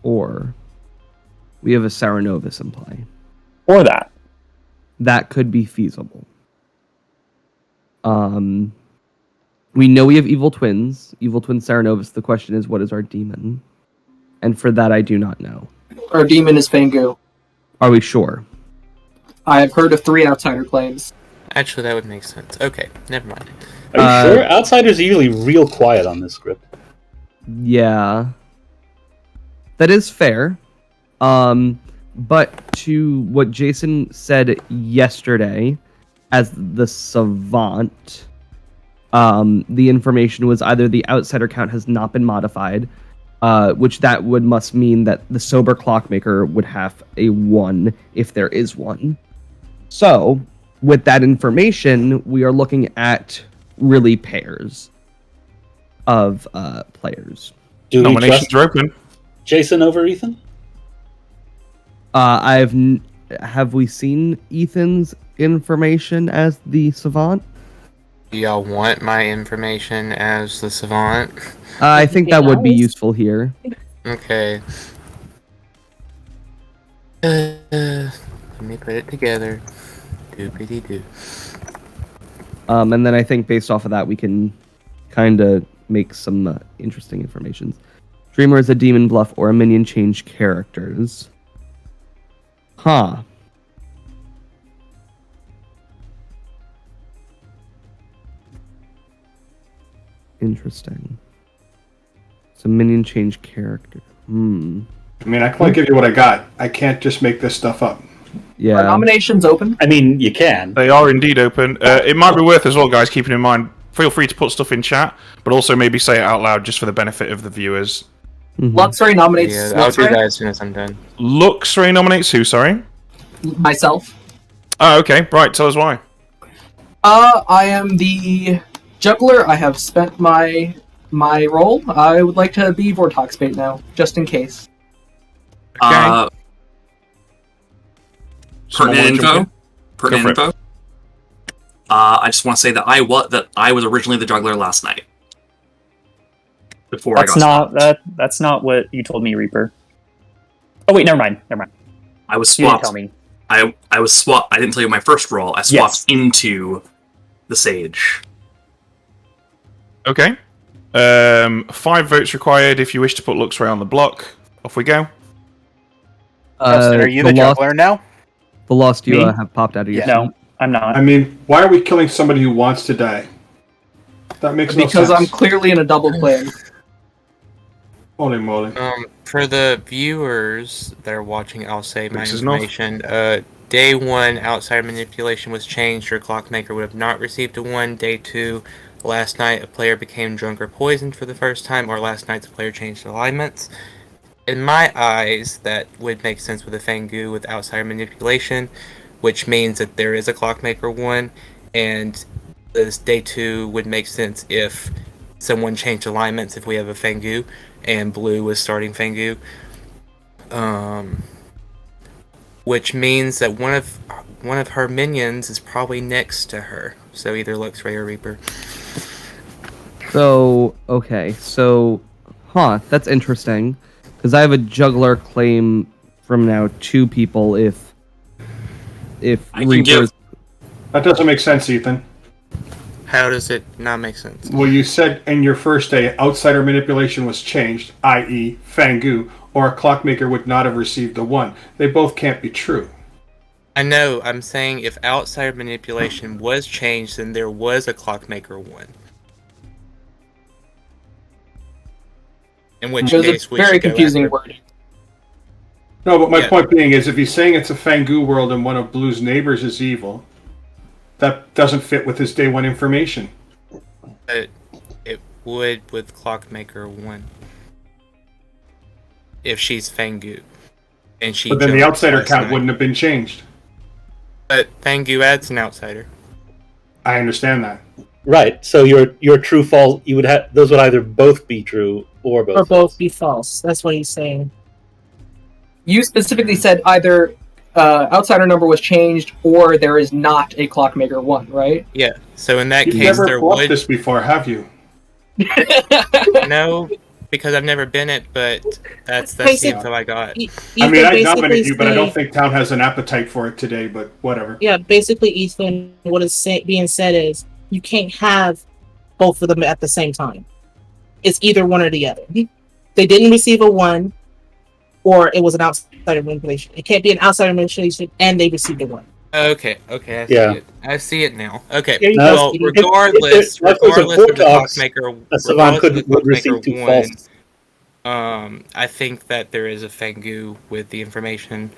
we have a Saranovis in play, or that could be feasible. We know we have evil twin Saranovis. The question is, what is our demon? And for that, I do not know. Our demon is Fangu. Are we sure? I have heard of 3 outsider claims. Actually, that would make sense. Okay, never mind. Are you sure? Outsiders are usually real quiet on this script. Yeah. That is fair. But to what Jason said yesterday, as the savant, the information was either the outsider count has not been modified, which that must mean that the sober clockmaker would have a 1 if there is one. So, with that information, we are looking at really pairs of players. Nominations are open. Jason over Ethan? Have we seen Ethan's information as the savant? Do y'all want my information as the savant? I think that would be useful here. Okay. Let me put it together. Doopity-doo. And then I think based off of that, we can kind of make some interesting information. Dreamer is a demon bluff or a minion change characters. Huh. Interesting. So minion change character. I mean, I can only give you what I got. I can't just make this stuff up. Yeah. Are nominations open? I mean, you can. They are indeed open. It might be worth as well, guys, keeping in mind, feel free to put stuff in chat, but also maybe say it out loud just for the benefit of the viewers. Luxray nominates. Yeah, I'll do that as soon as I'm done. Luxray nominates who, sorry? Myself. Oh, okay. Right, tell us why. I am the juggler. I have spent my role. I would like to be Vortox bait now, just in case. Pertinent info. I just want to say that I was originally the juggler last night. Before that's I got not that's not what you told me, Reaper. Oh wait, never mind. I was You didn't swapped. tell me. I was swapped. I didn't tell you my first role. I swapped into the Sage. Okay. 5 votes required if you wish to put Luxray on the block. Off we go. Justin, are you the juggler now? The lost you Me? have popped out of your seat. No, I'm not. I mean, why are we killing somebody who wants to die? That makes no sense. Because I'm clearly in a double plan. Holy moly. For the viewers that are watching, I'll say my This is enough. information. Day 1, outsider manipulation was changed. Your clockmaker would have not received a 1. Day 2, last night a player became drunk or poisoned for the first time, or last night's player changed alignments. In my eyes, that would make sense with a Fangu with outsider manipulation, which means that there is a clockmaker 1, and this day 2 would make sense if someone changed alignments if we have a Fangu, and blue was starting Fangu. Which means that one of her minions is probably next to her. So either Luxray or Reaper. So, okay. So, that's interesting. Because I have a juggler claim from now 2 people if if I can Reapers. That doesn't make sense, Ethan. How does it not make sense? Well, you said in your first day, outsider manipulation was changed, i.e., Fangu, or a clockmaker would not have received a 1. They both can't be true. I know. I'm saying if outsider manipulation was changed, then there was a clockmaker 1. In which It was case, a we very should go confusing after- wording. No, but my Yeah. point being is if he's saying it's a Fangu world and one of Blue's neighbors is evil, that doesn't fit with his day 1 information. But it would with clockmaker 1. If she's Fangu. And she But then the jumped outsider last count night. wouldn't have been changed. But Fangu adds an outsider. I understand that. Right. So your true false, you would have those would either both be true or both. Or both be false. That's what he's saying. You specifically said either outsider number was changed or there is not a clockmaker 1, right? Yeah. So in that You've case, never there bluffed would this before, have you? no, because I've never been it. But that's the info I got. I mean, I basically nominate you, but I don't say- think Town has an appetite for it today, but whatever. Yeah, basically, Ethan, what is being said is you can't have both of them at the same time. It's either one or the other. They didn't receive a 1, or it was an outsider manipulation. It can't be an outsider manipulation and they received a 1. Okay, I see Yeah. it. I see it now. Okay, There you well, go. regardless If there's a of the Vortex, clockmaker, a savant would receive clockmaker 2 1, false. I think that there is a Fangu with the information.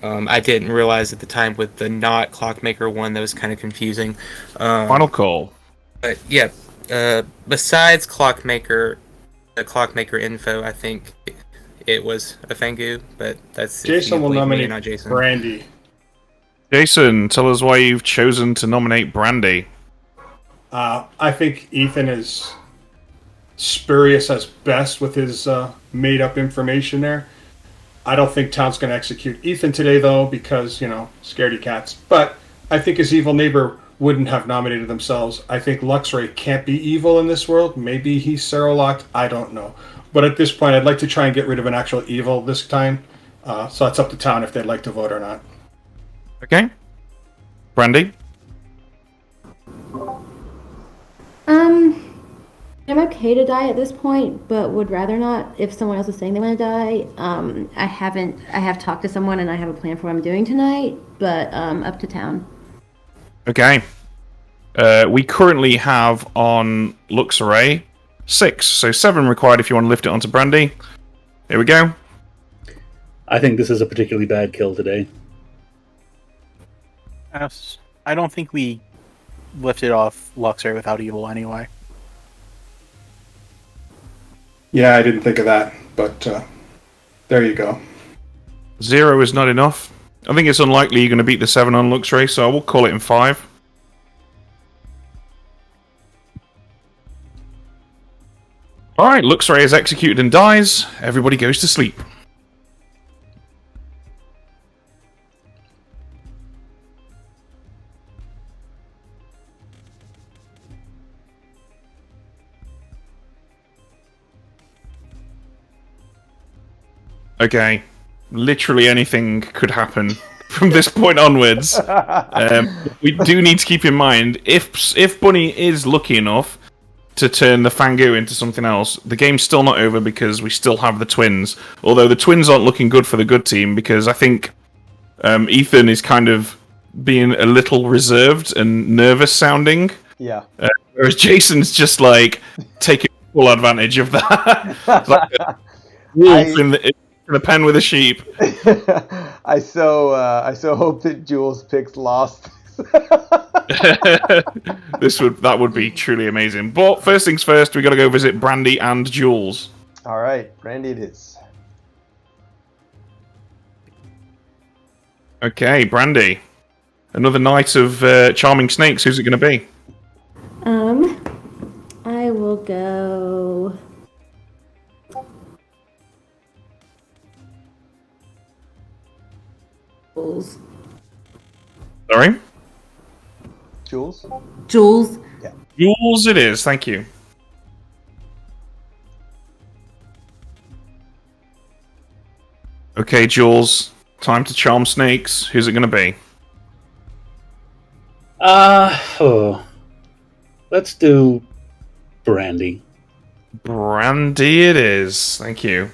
I didn't realize at the time with the not clockmaker 1 that was kind of confusing. Final call. But yeah, besides clockmaker, the clockmaker info, I think it was a Fangu, but that's if Jason you will believe me, nominate not Jason. Brandy. Jason, tell us why you've chosen to nominate Brandy. I think Ethan is spurious as best with his made-up information there. I don't think Town's going to execute Ethan today, though, because, scaredy cats. But I think his evil neighbor wouldn't have nominated themselves. I think Luxray can't be evil in this world. Maybe he's Sarolocked. I don't know. But at this point, I'd like to try and get rid of an actual evil this time. So it's up to Town if they'd like to vote or not. Okay. Brandy? I'm okay to die at this point, but would rather not if someone else is saying they want to die. I have talked to someone and I have a plan for what I'm doing tonight, but up to Town. Okay. We currently have on Luxray 6, so 7 required if you want to lift it onto Brandy. Here we go. I think this is a particularly bad kill today. I don't think we lifted off Luxray without evil anyway. Yeah, I didn't think of that, but there you go. 0 is not enough. I think it's unlikely you're going to beat the 7 on Luxray, so I will call it in 5. Alright, Luxray is executed and dies. Everybody goes to sleep. Okay. Literally anything could happen from this point onwards. We do need to keep in mind, if Bunny is lucky enough to turn the Fangu into something else, the game's still not over because we still have the twins. Although the twins aren't looking good for the good team because I think Ethan is kind of being a little reserved and nervous sounding. Yeah. Whereas Jason's just like taking full advantage of that. Like a wolf in the pen with a sheep. I so hope that Jules picks Lost. That would be truly amazing. But first things first, we got to go visit Brandy and Jules. All right, Brandy it is. Okay, Brandy. Another night of charming snakes. Who's it going to be? I will go. Jules. Sorry? Jules? Jules. Yeah. Jules it is, thank you. Okay, Jules. Time to charm snakes. Who's it going to be? Let's do Brandy. Brandy it is. Thank you.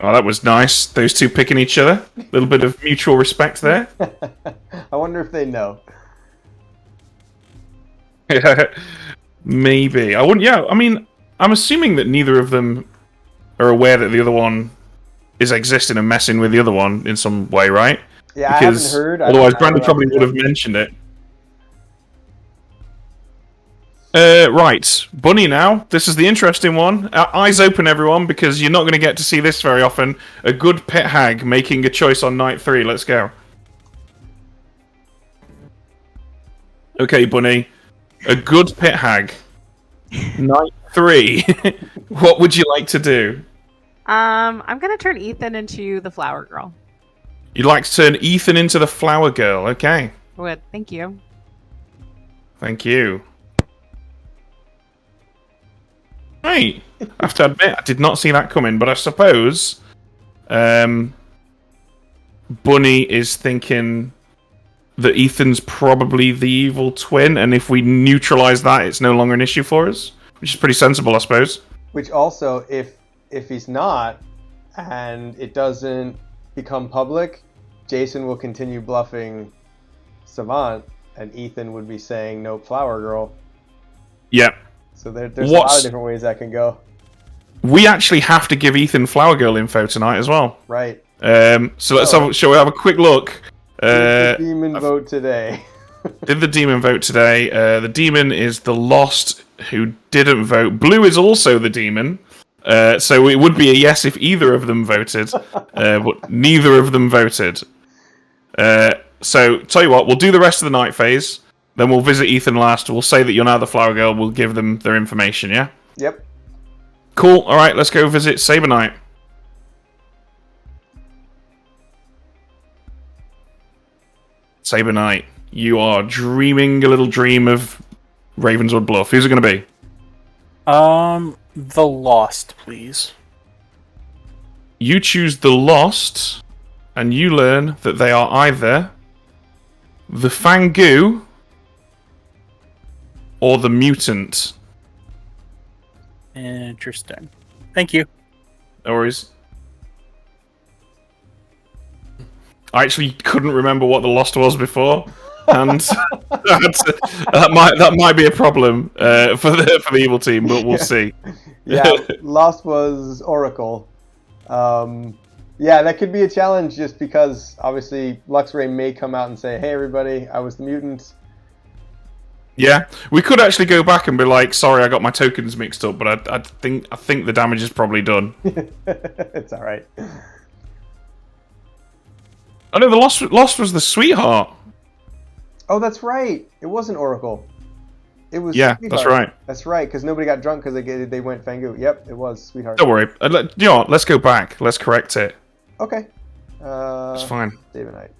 Oh, that was nice. Those two picking each other. A little bit of mutual respect there. I wonder if they know. Maybe. I wouldn't. Yeah, I mean, I'm assuming that neither of them are aware that the other one is existing and messing with the other one in some way, right? Yeah, because I haven't heard. Otherwise, Brandy probably would have mentioned it. Right, Bunny now. This is the interesting one. Eyes open, everyone, because you're not going to get to see this very often. A good pit hag making a choice on night 3. Let's go. Okay, Bunny. A good pit hag. Night 3. What would you like to do? I'm gonna turn Ethan into the flower girl. You'd like to turn Ethan into the flower girl. Okay. Would. Thank you. Thank you. Right. I have to admit, I did not see that coming, but I suppose Bunny is thinking that Ethan's probably the evil twin, and if we neutralize that, it's no longer an issue for us, which is pretty sensible, I suppose. Which also, if he's not, and it doesn't become public, Jason will continue bluffing Savant, and Ethan would be saying, nope, flower girl. Yep. So there's a lot of different ways that can go. We actually have to give Ethan flower girl info tonight as well. Right. So shall we have a quick look? Did the demon vote today? Did the demon vote today? The demon is the Lost who didn't vote. Blue is also the demon. So it would be a yes if either of them voted. But neither of them voted. So, tell you what, we'll do the rest of the night phase. Then we'll visit Ethan last. We'll say that you're now the flower girl. We'll give them their information, yeah? Yep. Cool. Alright, let's go visit Saber Knight. Saber Knight, you are dreaming a little dream of Ravenswood Bluff. Who's it going to be? The Lost, please. You choose the Lost, and you learn that they are either the Fangu or the Mutant. Interesting. Thank you. No worries. I actually couldn't remember what the Lost was before, and that might be a problem for the evil team, but we'll see. Yeah, Lost was Oracle. Yeah, that could be a challenge just because obviously Luxray may come out and say, "Hey, everybody, I was the mutant." Yeah, we could actually go back and be like, "Sorry, I got my tokens mixed up," but I think the damage is probably done. It's all right. Oh no, the Lost was the sweetheart. Oh, that's right. It wasn't Oracle. It was. Yeah, Sweetheart. that's right. That's right, because nobody got drunk because they went Fangu. Yep, it was Sweetheart. Don't worry. You know what? Let's go back. Let's correct it. Okay. That's fine. David Knight.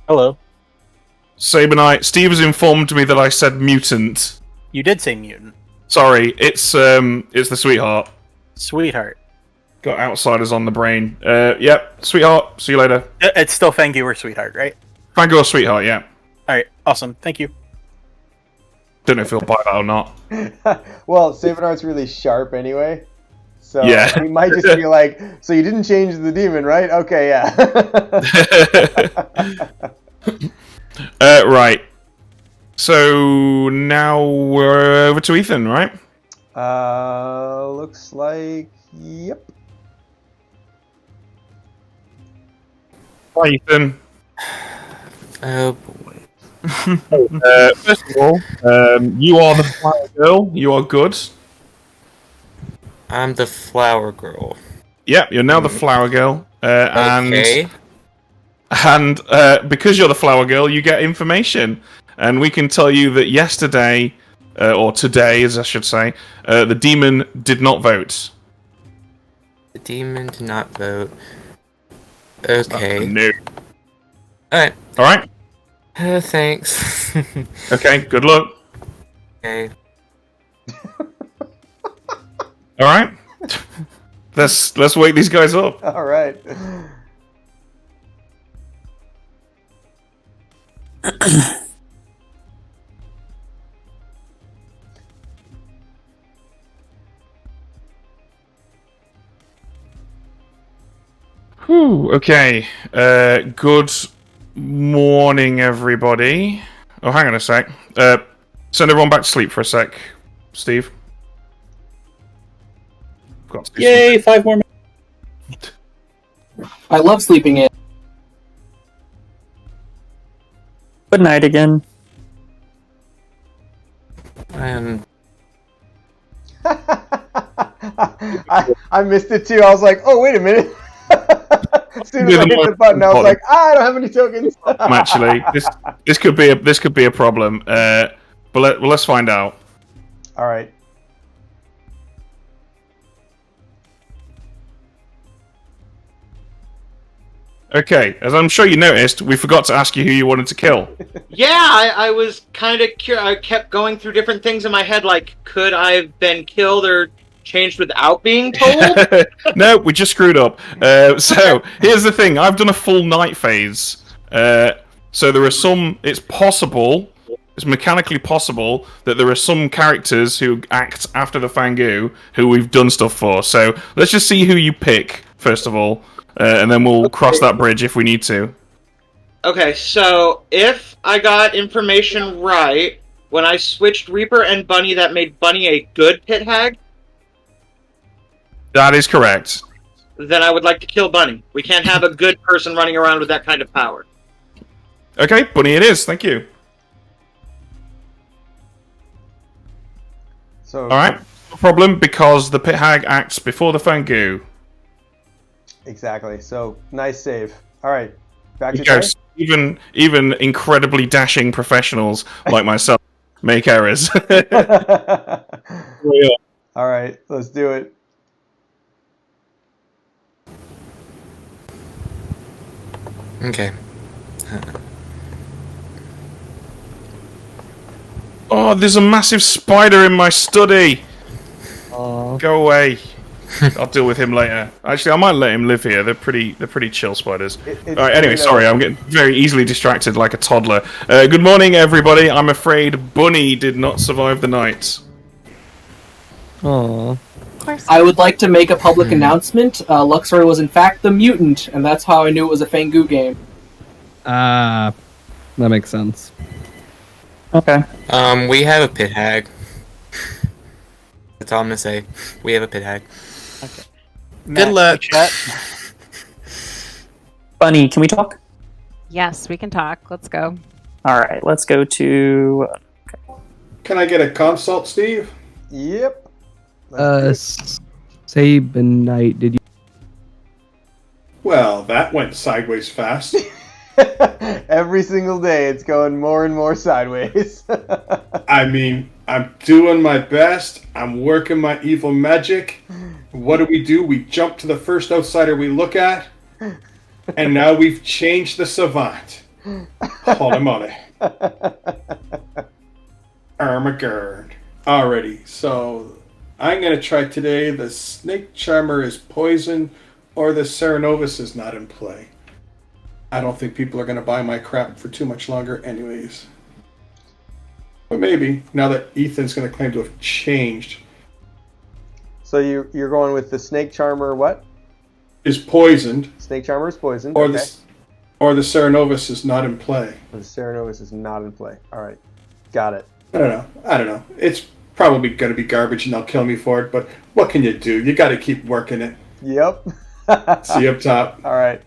Hello. Saber Knight. Steve has informed me that I said mutant. You did say mutant. Sorry, it's the sweetheart. Sweetheart. Got outsiders on the brain. Yep, sweetheart. See you later. It's still Fangu or Sweetheart, right? Fangu or sweetheart, yeah. Alright, awesome. Thank you. Don't know if he'll buy that or not. Well, Sabanart's really sharp anyway. So Yeah. he might just be like, so you didn't change the demon, right? Okay, yeah. Right. So now we're over to Ethan, right? Looks like, yep. Hi, Ethan. Oh boy. First of all, you are the flower girl. You are good. I'm the flower girl. Yep, you're now the flower girl. Okay. And because you're the flower girl, you get information. And we can tell you that yesterday, or today, as I should say, the demon did not vote. The demon did not vote. Okay. No. Alright. Alright. Thanks. Okay, good luck. Okay. Alright. Let's wake these guys up. All right. Whew, okay. Good morning, everybody. Oh, hang on a sec. Send everyone back to sleep for a sec, Steve. Yay, 5 more minutes. I love sleeping in. Good night again. I missed it too. I was like, oh, wait a minute. As soon as I hit the button, I was like, I don't have any tokens. Actually, this could be a problem. But let's find out. All right. Okay, as I'm sure you noticed, we forgot to ask you who you wanted to kill. Yeah, I was kind of I kept going through different things in my head, like, could I have been killed or changed without being told? No, we just screwed up. So, here's the thing. I've done a full night phase. So there are some... It's possible... It's mechanically possible that there are some characters who act after the Fangu who we've done stuff for. So, let's just see who you pick, first of all. And then we'll cross that bridge if we need to. Okay, so if I got information right, when I switched Reaper and Bunny, that made Bunny a good pit hag? That is correct. Then I would like to kill Bunny. We can't have a good person running around with that kind of power. Okay, Bunny it is. Thank you. So, alright, no problem, because the pit hag acts before the Fangu. Exactly. So, nice save. All right. Back to Yes, even incredibly dashing professionals like myself make errors. All right, let's do it. Okay. Oh, there's a massive spider in my study. Go away. I'll deal with him later. Actually, I might let him live here. They're pretty chill spiders. All right. Anyway, sorry, I'm getting very easily distracted like a toddler. Good morning, everybody. I'm afraid Bunny did not survive the night. Aww. I would like to make a public announcement. Luxray was in fact the mutant, and that's how I knew it was a Fangu game. That makes sense. Okay. We have a pit hag. That's all I'm gonna say. We have a pit hag. Okay. Good luck. Bunny, can we talk? Yes, we can talk. Let's go. All right, let's go to. Can I get a consult, Steve? Yep. Sabanite, did you? Well, that went sideways fast. Every single day, it's going more and more sideways. I mean, I'm doing my best. I'm working my evil magic. What do? We jump to the first outsider we look at, and now we've changed the savant. Hold him on it. Armagerd. Alrighty, so I'm going to try today the Snake Charmer is poison or the Cernovus is not in play. I don't think people are going to buy my crap for too much longer anyways. But maybe, now that Ethan's going to claim to have changed. So you're going with the Snake Charmer what? Is poisoned. Snake Charmer is poisoned, Or okay. the Cernovus is not in play. The Cernovus is not in play. Alright, got it. I don't know. It's probably going to be garbage and they'll kill me for it, but what can you do? You got to keep working it. Yep. See you up top. Alright.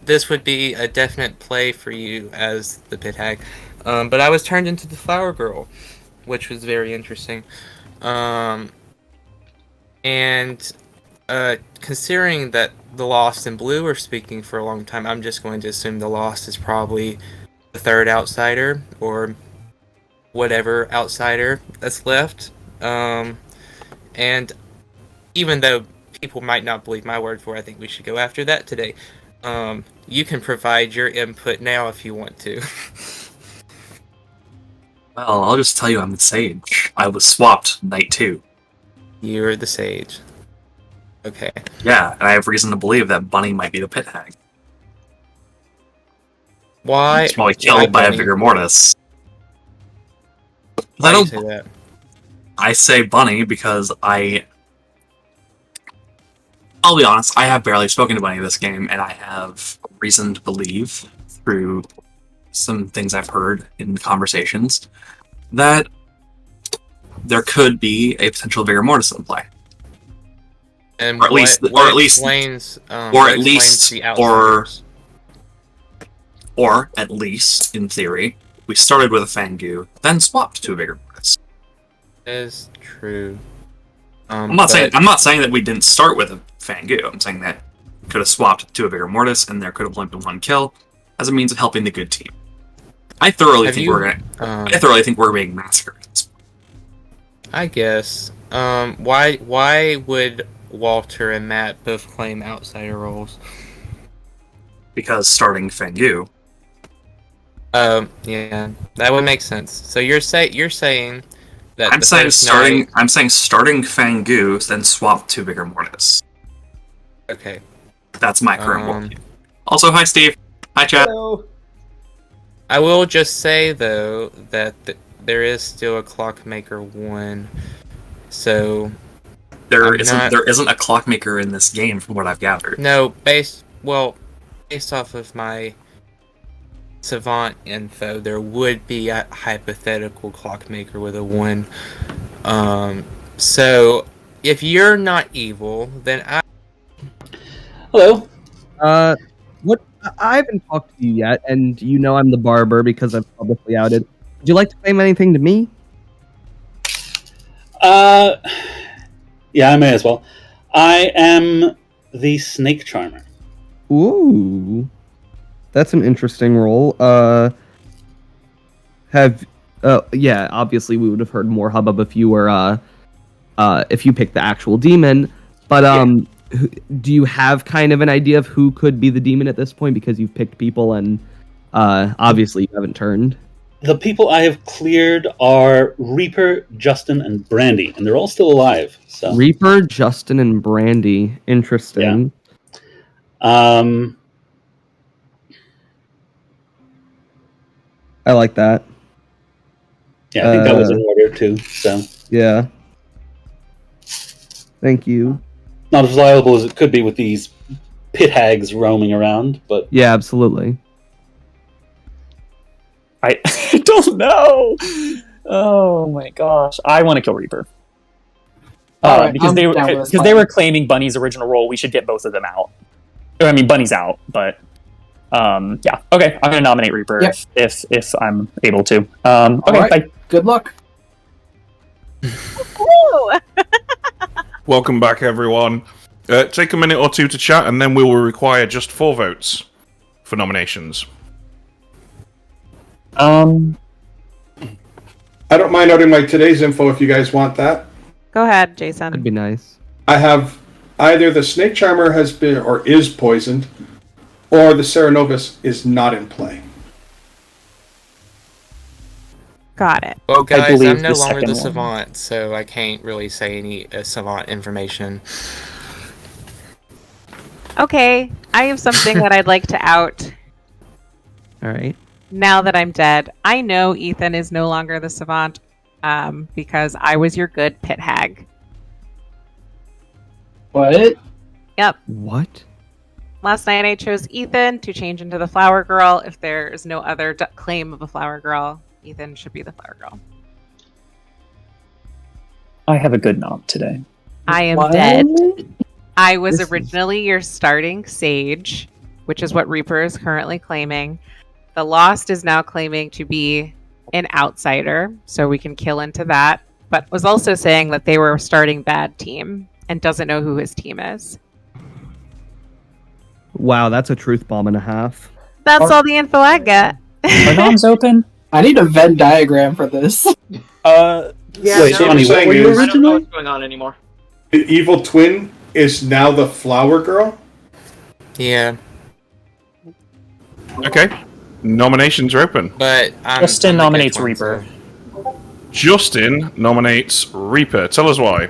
This would be a definite play for you as the pit hag. But I was turned into the flower girl, which was very interesting. And considering that the Lost and Blue are speaking for a long time, I'm just going to assume the Lost is probably the third outsider, or whatever outsider that's left. And even though people might not believe my word for it, I think we should go after that today. You can provide your input now if you want to. Well, I'll just tell you I'm the Sage. I was swapped night 2. You're the Sage. Okay. Yeah, and I have reason to believe that Bunny might be the pit hag. Why? He's probably why killed by a Bunny? vigor mortis. Why I do you don't. say that? I say Bunny because I'll be honest, I have barely spoken to Bunny this game, and I have reason to believe, through some things I've heard in conversations, that there could be a potential vigor mortis in play. And Or at least, what or at least, explains, or at least, the or outsiders? at least, in theory, we started with a Fangu, then swapped to a vigor mortis. Is true. I'm not saying that we didn't start with a Fangu. I'm saying that we could have swapped to a vigor mortis, and there could have only been one kill, as a means of helping the good team. I thoroughly think we're being massacred. I guess. Why would Walter and Matt both claim outsider roles? Because starting Fangu. Yeah, that would make sense. So you're saying that I'm saying starting Fangu, then swap to vigor mortis. Okay. That's my current worldview. Also, hi Steve. Hi chat. Hello. I will just say though that there is still a Clockmaker 1, so there isn't a Clockmaker in this game, from what I've gathered. No, based off of my Savant info, there would be a hypothetical Clockmaker with a 1. So if you're not evil, then Hello. What? I haven't talked to you yet, and you know I'm the barber because I'm publicly outed. Would you like to claim anything to me? Yeah, I may as well. I am the Snake Charmer. Ooh, that's an interesting role. Yeah, obviously we would have heard more hubbub if you were, if you picked the actual demon. But do you have kind of an idea of who could be the demon at this point? Because you've picked people, and obviously you haven't turned. The people I have cleared are Reaper, Justin, and Brandy, and they're all still alive. So Reaper, Justin, and Brandy. Interesting. Yeah. I like that. Yeah, I think that was in order too. So yeah. Thank you. Not as reliable as it could be with these pit hags roaming around, but yeah, absolutely. I don't know. Oh my gosh, I want to kill Reaper. Right, because they were claiming Bunny's original role. We should get both of them out. I mean, Bunny's out, but yeah. Okay, I'm gonna nominate Reaper if I'm able to. Okay, right. bye. Good luck. Welcome back, everyone. Take a minute or two to chat, and then we will require just 4 votes for nominations. I don't mind outing my today's info if you guys want that. Go ahead, Jason. That'd be nice. I have either the Snake Charmer has been or is poisoned, or the Serenovus is not in play. Got it. Well, guys, believe I'm no the longer second the one. Savant, so I can't really say any Savant information. Okay, I have something that I'd like to out. All right. Now that I'm dead, I know Ethan is no longer the Savant because I was your good pit hag. What? Yep. What? Last night I chose Ethan to change into the Flower Girl. If there is no other claim of a Flower Girl, Ethan should be the Flower Girl. I have a good knob today. I am dead. I was originally your starting Sage, which is what Reaper is currently claiming. The Lost is now claiming to be an outsider, so we can kill into that, but was also saying that they were a starting bad team and doesn't know who his team is. Wow, that's a truth bomb and a half. That's all the info I get. Are noms open? I need a Venn diagram for this. Yeah, wait, so Johnny, what were you I don't know originally? what's going on anymore. The evil twin is now the Flower Girl? Yeah, Okay. Nominations are open. but Justin I'm the nominates good one, Reaper. so- Justin nominates Reaper. Tell us why.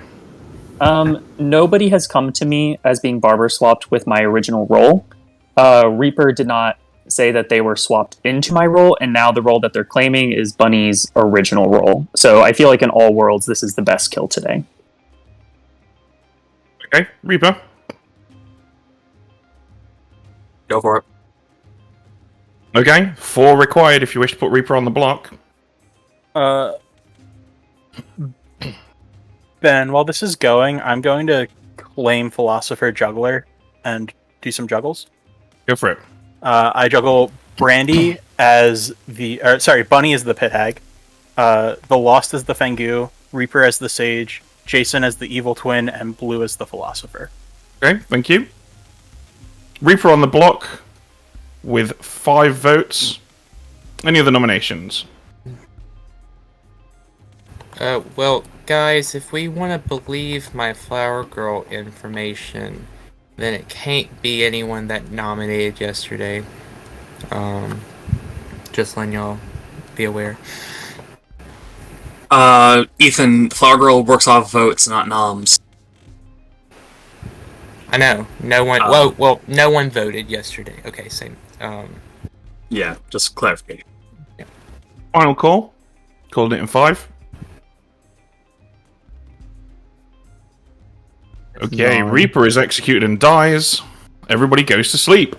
Nobody has come to me as being barber swapped with my original role. Reaper did not say that they were swapped into my role, and now the role that they're claiming is Bunny's original role. So I feel like in all worlds, this is the best kill today. Okay, Reaper. Go for it. Okay, 4 required if you wish to put Reaper on the block. Ben, while this is going, I'm going to claim Philosopher Juggler and do some juggles. Go for it. I juggle Brandy as Bunny as the Pit Hag, the Lost as the Fengu, Reaper as the Sage, Jason as the Evil Twin, and Blue as the Philosopher. Okay, thank you. Reaper on the block with 5 votes. Any other nominations? Well, guys, if we want to believe my Flower Girl information, then it can't be anyone that nominated yesterday. Just letting y'all be aware. Ethan, Flower Girl works off votes, not noms. I know. No one. No one voted yesterday. Okay, same. Yeah, just clarification. Yeah. Final call. Called it in 5. Okay, Reaper is executed and dies. Everybody goes to sleep.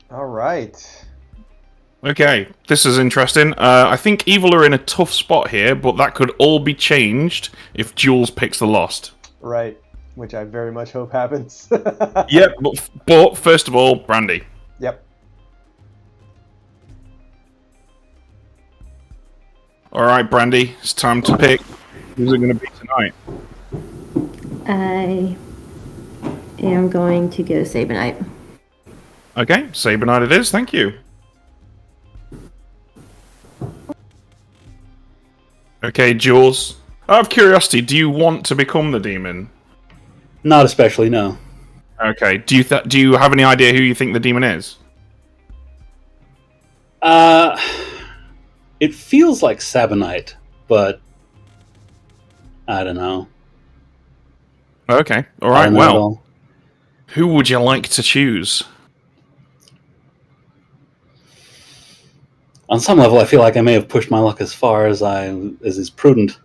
All right. Okay, this is interesting. I think Evil are in a tough spot here, but that could all be changed if Jules picks the Lost. Right, which I very much hope happens. Yep, but first of all, Brandy. Yep. Alright, Brandy, it's time to pick. Who's it going to be tonight? I am going to go Sabanite. Okay, Sabanite it is, thank you. Okay, Jules. Out of curiosity, do you want to become the demon? Not especially, no. Okay, do you have any idea who you think the demon is? It feels like Sabanite, but I don't know. Okay, alright, well. Who would you like to choose? On some level, I feel like I may have pushed my luck as far as is prudent.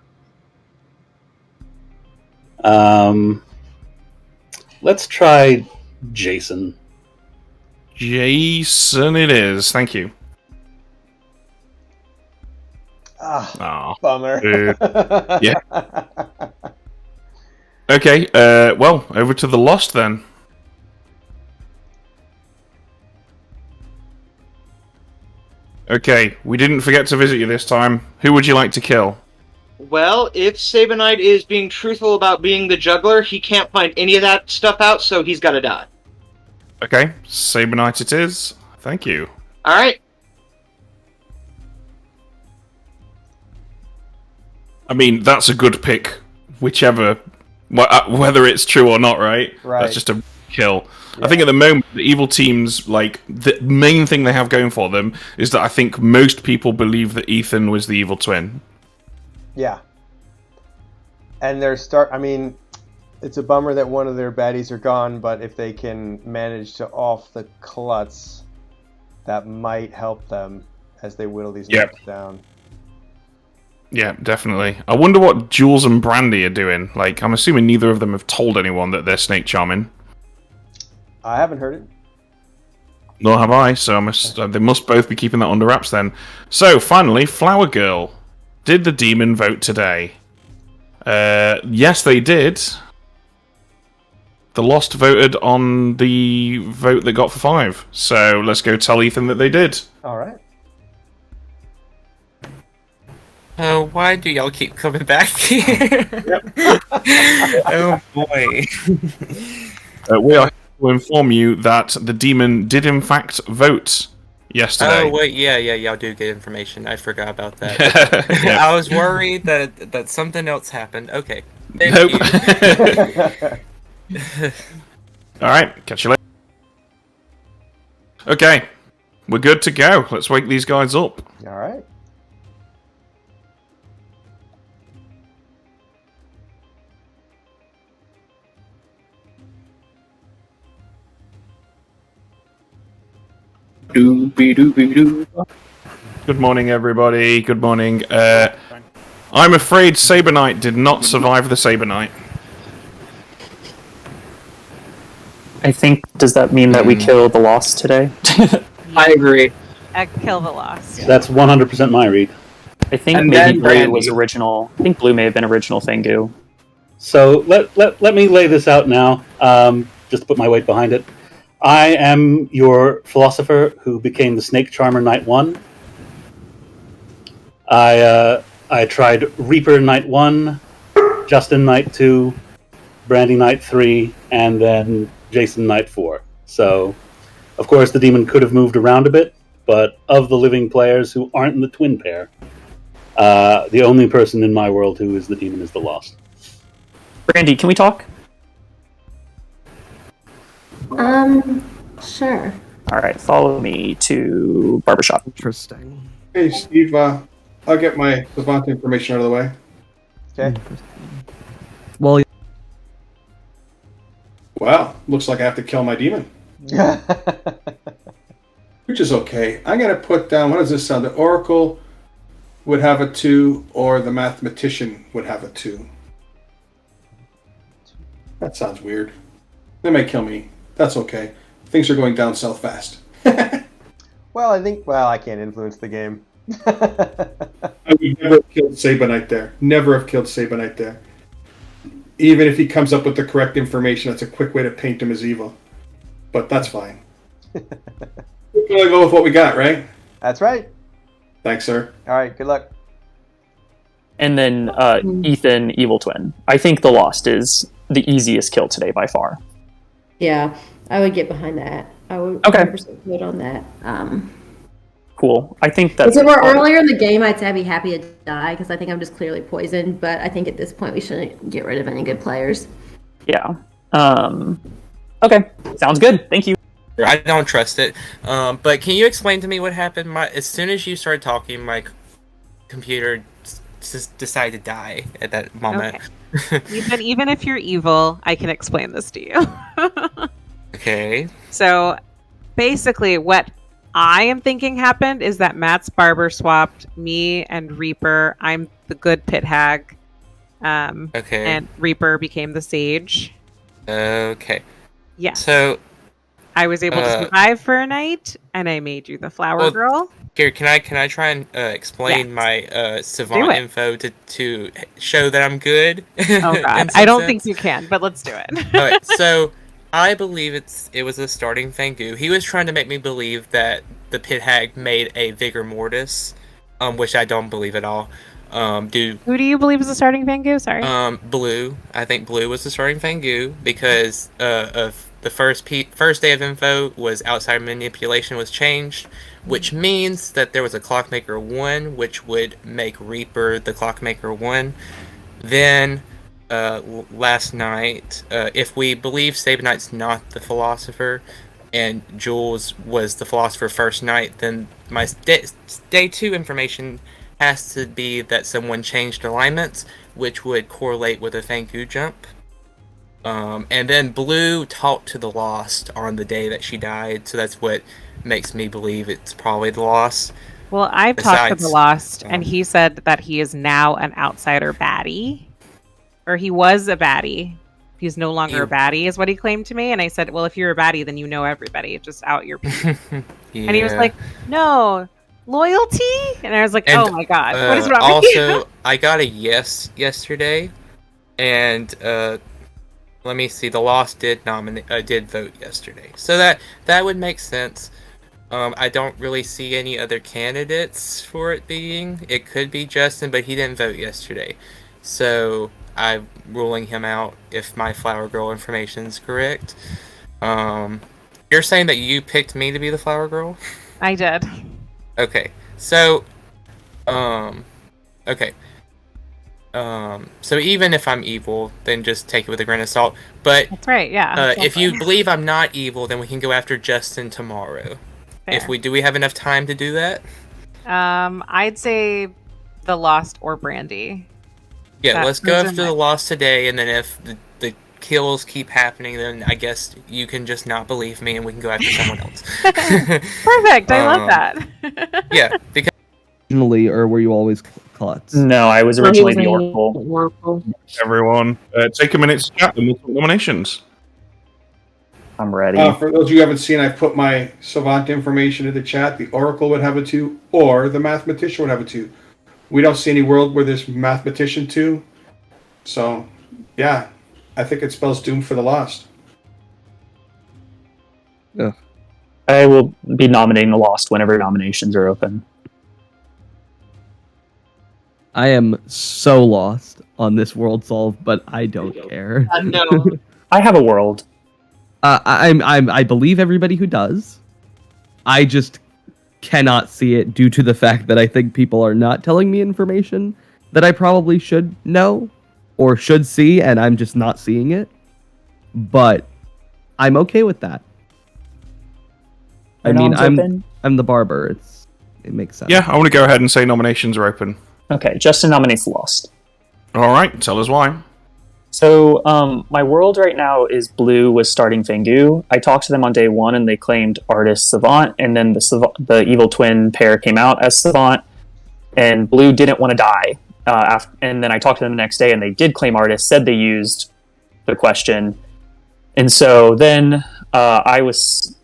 Let's try Jason. Jason it is, thank you. Bummer. Yeah. Okay, well, over to the Lost then. Okay, we didn't forget to visit you this time. Who would you like to kill? Well, if Sabanite is being truthful about being the juggler, he can't find any of that stuff out, so he's gotta die. Okay, Sabanite it is. Thank you. Alright. I mean, that's a good pick, whichever, whether it's true or not, right? Right. That's just a kill. Yeah. I think at the moment, the evil teams, like, the main thing they have going for them is that I think most people believe that Ethan was the evil twin. Yeah. And I mean, it's a bummer that one of their baddies are gone, but if they can manage to off the Klutz, that might help them as they whittle these numbers down. Yeah, definitely. I wonder what Jules and Brandy are doing. Like, I'm assuming neither of them have told anyone that they're snake charming. I haven't heard it. Nor have I, so they must both be keeping that under wraps then. So, finally, Flower Girl. Did the demon vote today? Yes, they did. The Lost voted on the vote that got for 5. So, let's go tell Ethan that they did. Alright. Why do y'all keep coming back here? Oh boy. We are to inform you that the demon did in fact vote yesterday. Oh wait, yeah, y'all do get information. I forgot about that. I was worried that something else happened. Okay. Nope. All right, catch you later. Okay, we're good to go. Let's wake these guys up. All right. Good morning, everybody. Good morning. I'm afraid Saber Knight did not survive the Saber Knight. I think, does that mean that we kill the Lost today? I agree. Kill the Lost. That's 100% my read. I think And maybe then Blue Brandy. was original. I think Blue may have been original Fengu. So let me lay this out now, just to put my weight behind it. I am your philosopher who became the Snake Charmer Night 1. I tried Reaper Night 1, Justin Night 2, Brandy Night 3, and then Jason Night 4. So, of course, the demon could have moved around a bit, but of the living players who aren't in the twin pair, the only person in my world who is the demon is the Lost. Brandy, can we talk? Sure. All right, follow me to barbershop. Interesting. Hey, Steve, I'll get my Savant information out of the way. Okay. Well, Well, looks like I have to kill my demon. Which is okay. I'm going to put down, what does this sound? The Oracle would have a 2, or the Mathematician would have a 2. That sounds weird. They may kill me. That's okay. Things are going down south fast. Well, I can't influence the game. I would never have killed Sabanite there. Never have killed Sabanite there. Even if he comes up with the correct information, that's a quick way to paint him as evil. But that's fine. We're going to go with what we got, right? That's right. Thanks, sir. All right, good luck. And then Ethan, Evil Twin. I think the Lost is the easiest kill today by far. Yeah, I would get behind that. I would Okay. 100% vote on that. Cool. I think that's... If it were earlier in the game, I'd say I'd be happy to die because I think I'm just clearly poisoned. But I think at this point we shouldn't get rid of any good players. Yeah. Okay. Sounds good. Thank you. I don't trust it. But can you explain to me what happened? As soon as you started talking, my computer just decided to die at that moment. Okay. Even if you're evil, I can explain this to you. Okay. So basically what I am thinking happened is that Matt's barber swapped me and Reaper. I'm the good pit hag. Okay. And Reaper became the sage. Okay. Yes. So I was able to survive for a night, and I made you the flower girl. Here, can I try and explain my savant info to show that I'm good? Oh God, I don't think you can, but let's do it. Alright, so I believe it was a starting Fengu. He was trying to make me believe that the pit hag made a vigor mortis, which I don't believe at all. Who do you believe is the starting Fengu? Sorry. Blue. I think Blue was the starting Fengu because of the first day of info was outside manipulation was changed, which means that there was a Clockmaker 1, which would make Reaper the Clockmaker 1. Then last night, if we believe Sabanite's not the philosopher and Jules was the philosopher first night, then my day 2 information has to be that someone changed alignments, which would correlate with a Fengu jump. And then Blue talked to the Lost on the day that she died, so that's what makes me believe it's probably the Lost. Well, I've talked to the Lost, and he said that he is now an outsider baddie. Or he was a baddie. He's no longer a baddie, is what he claimed to me. And I said, well, if you're a baddie, then you know everybody. Just out your people. Yeah. And he was like, no, loyalty? And I was like, oh my God, what is wrong with you? Also, I got a yes yesterday, and let me see, the Lost did vote yesterday, so that would make sense. I don't really see any other candidates for it being. It could be Justin, but he didn't vote yesterday, so I'm ruling him out if my Flower Girl information is correct. You're saying that you picked me to be the Flower Girl? I did. Okay, so, okay. So even if I'm evil, then just take it with a grain of salt. But That's right, yeah. if you believe I'm not evil, then we can go after Justin tomorrow. Fair. Do we have enough time to do that? I'd say the Lost or Brandy. Yeah, let's go after the Lost today, and then if the kills keep happening, then I guess you can just not believe me, and we can go after someone else. Perfect. I love that. Yeah, because Originally, or were you always Klutz? No, I was originally the Oracle. Everyone, take a minute to chat and we'll talk nominations. I'm ready. For those of you who haven't seen, I've put my Savant information in the chat. The Oracle would have a 2, or the Mathematician would have a 2. We don't see any world where there's Mathematician 2. So, yeah, I think it spells doom for the Lost. Yeah. I will be nominating the Lost whenever nominations are open. I am so lost on this world solve, but I don't care. No. I have a world. I believe everybody who does. I just cannot see it due to the fact that I think people are not telling me information that I probably should know or should see, and I'm just not seeing it. But I'm okay with that. I mean, I'm the barber. It makes sense. Yeah, I want to go ahead and say nominations are open. Okay, Justin nominates Lost. All right, tell us why. So, my world right now is Blue was starting Fengu. I talked to them on day 1, and they claimed Artist Savant, and then the evil twin pair came out as Savant, and Blue didn't want to die. And then I talked to them the next day, and they did claim Artist, said they used the question. And so then I was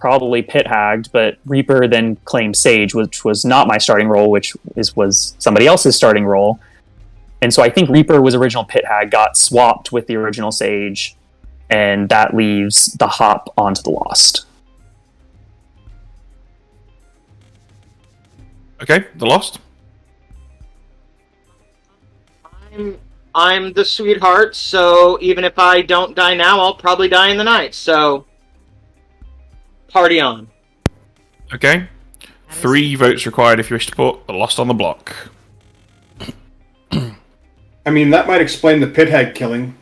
probably pit-hagged, but Reaper then claimed Sage, which was not my starting role, which was somebody else's starting role. And so I think Reaper was original pit-hag, got swapped with the original Sage, and that leaves the hop onto the Lost. Okay, the Lost. I'm the sweetheart, so even if I don't die now, I'll probably die in the night. So, party on. Okay. 3 votes required if you wish to put the Lost on the block. I mean, that might explain the pit hag killing.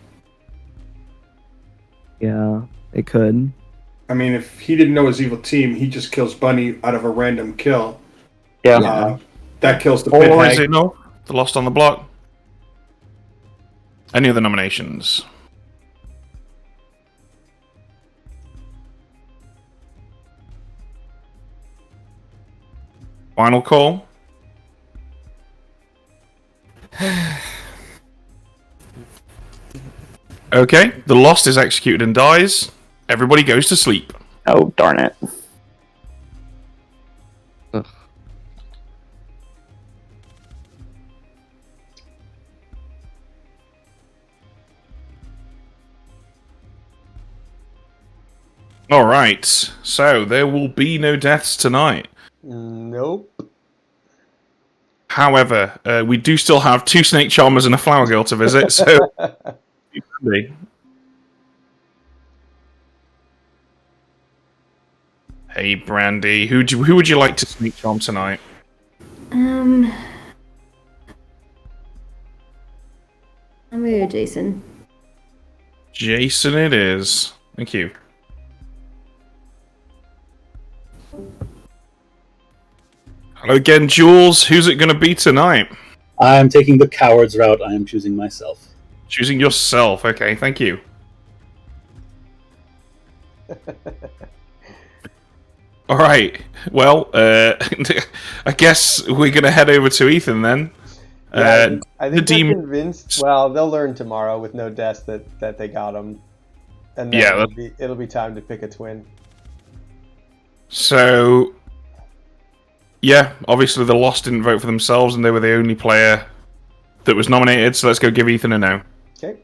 Yeah, it could. I mean, if he didn't know his evil team, he just kills Bunny out of a random kill. Yeah. That kills the pit Or hag. is it no? The Lost on the block? Any other nominations? Final call? Okay, the Lost is executed and dies. Everybody goes to sleep. Oh, darn it. Ugh. Alright, so there will be no deaths tonight. Nope. However, we do still have 2 Snake Charmers and a Flower Girl to visit, so... Hey, Brandy, who would you like to Snake Charm tonight? I'm gonna go Jason. Jason it is. Thank you. Hello again, Jules. Who's it going to be tonight? I'm taking the coward's route. I am choosing myself. Choosing yourself. Okay, thank you. All right. Well, I guess we're going to head over to Ethan then. Yeah, I think they're convinced. Well, they'll learn tomorrow with no deaths that they got them, and then Yeah, it'll be time to pick a twin. So, yeah, obviously the Lost didn't vote for themselves, and they were the only player that was nominated. So let's go give Ethan a no. Okay.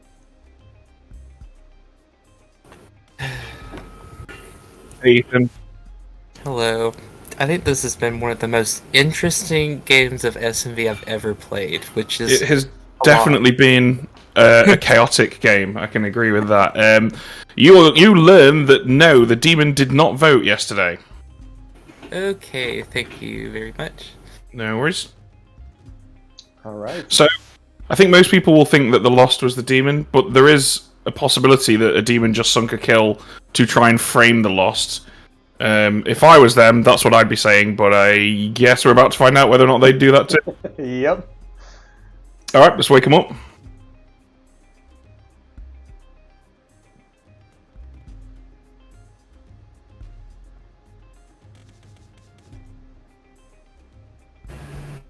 Hey, Ethan. Hello. I think this has been one of the most interesting games of SMV I've ever played, which is... It has definitely been a chaotic game. I can agree with that. You learned that no, the demon did not vote yesterday. Okay, thank you very much. No worries. All right. So, I think most people will think that the Lost was the demon, but there is a possibility that a demon just sunk a kill to try and frame the Lost. If I was them, that's what I'd be saying, but I guess we're about to find out whether or not they'd do that too. Yep. Alright, let's wake him up.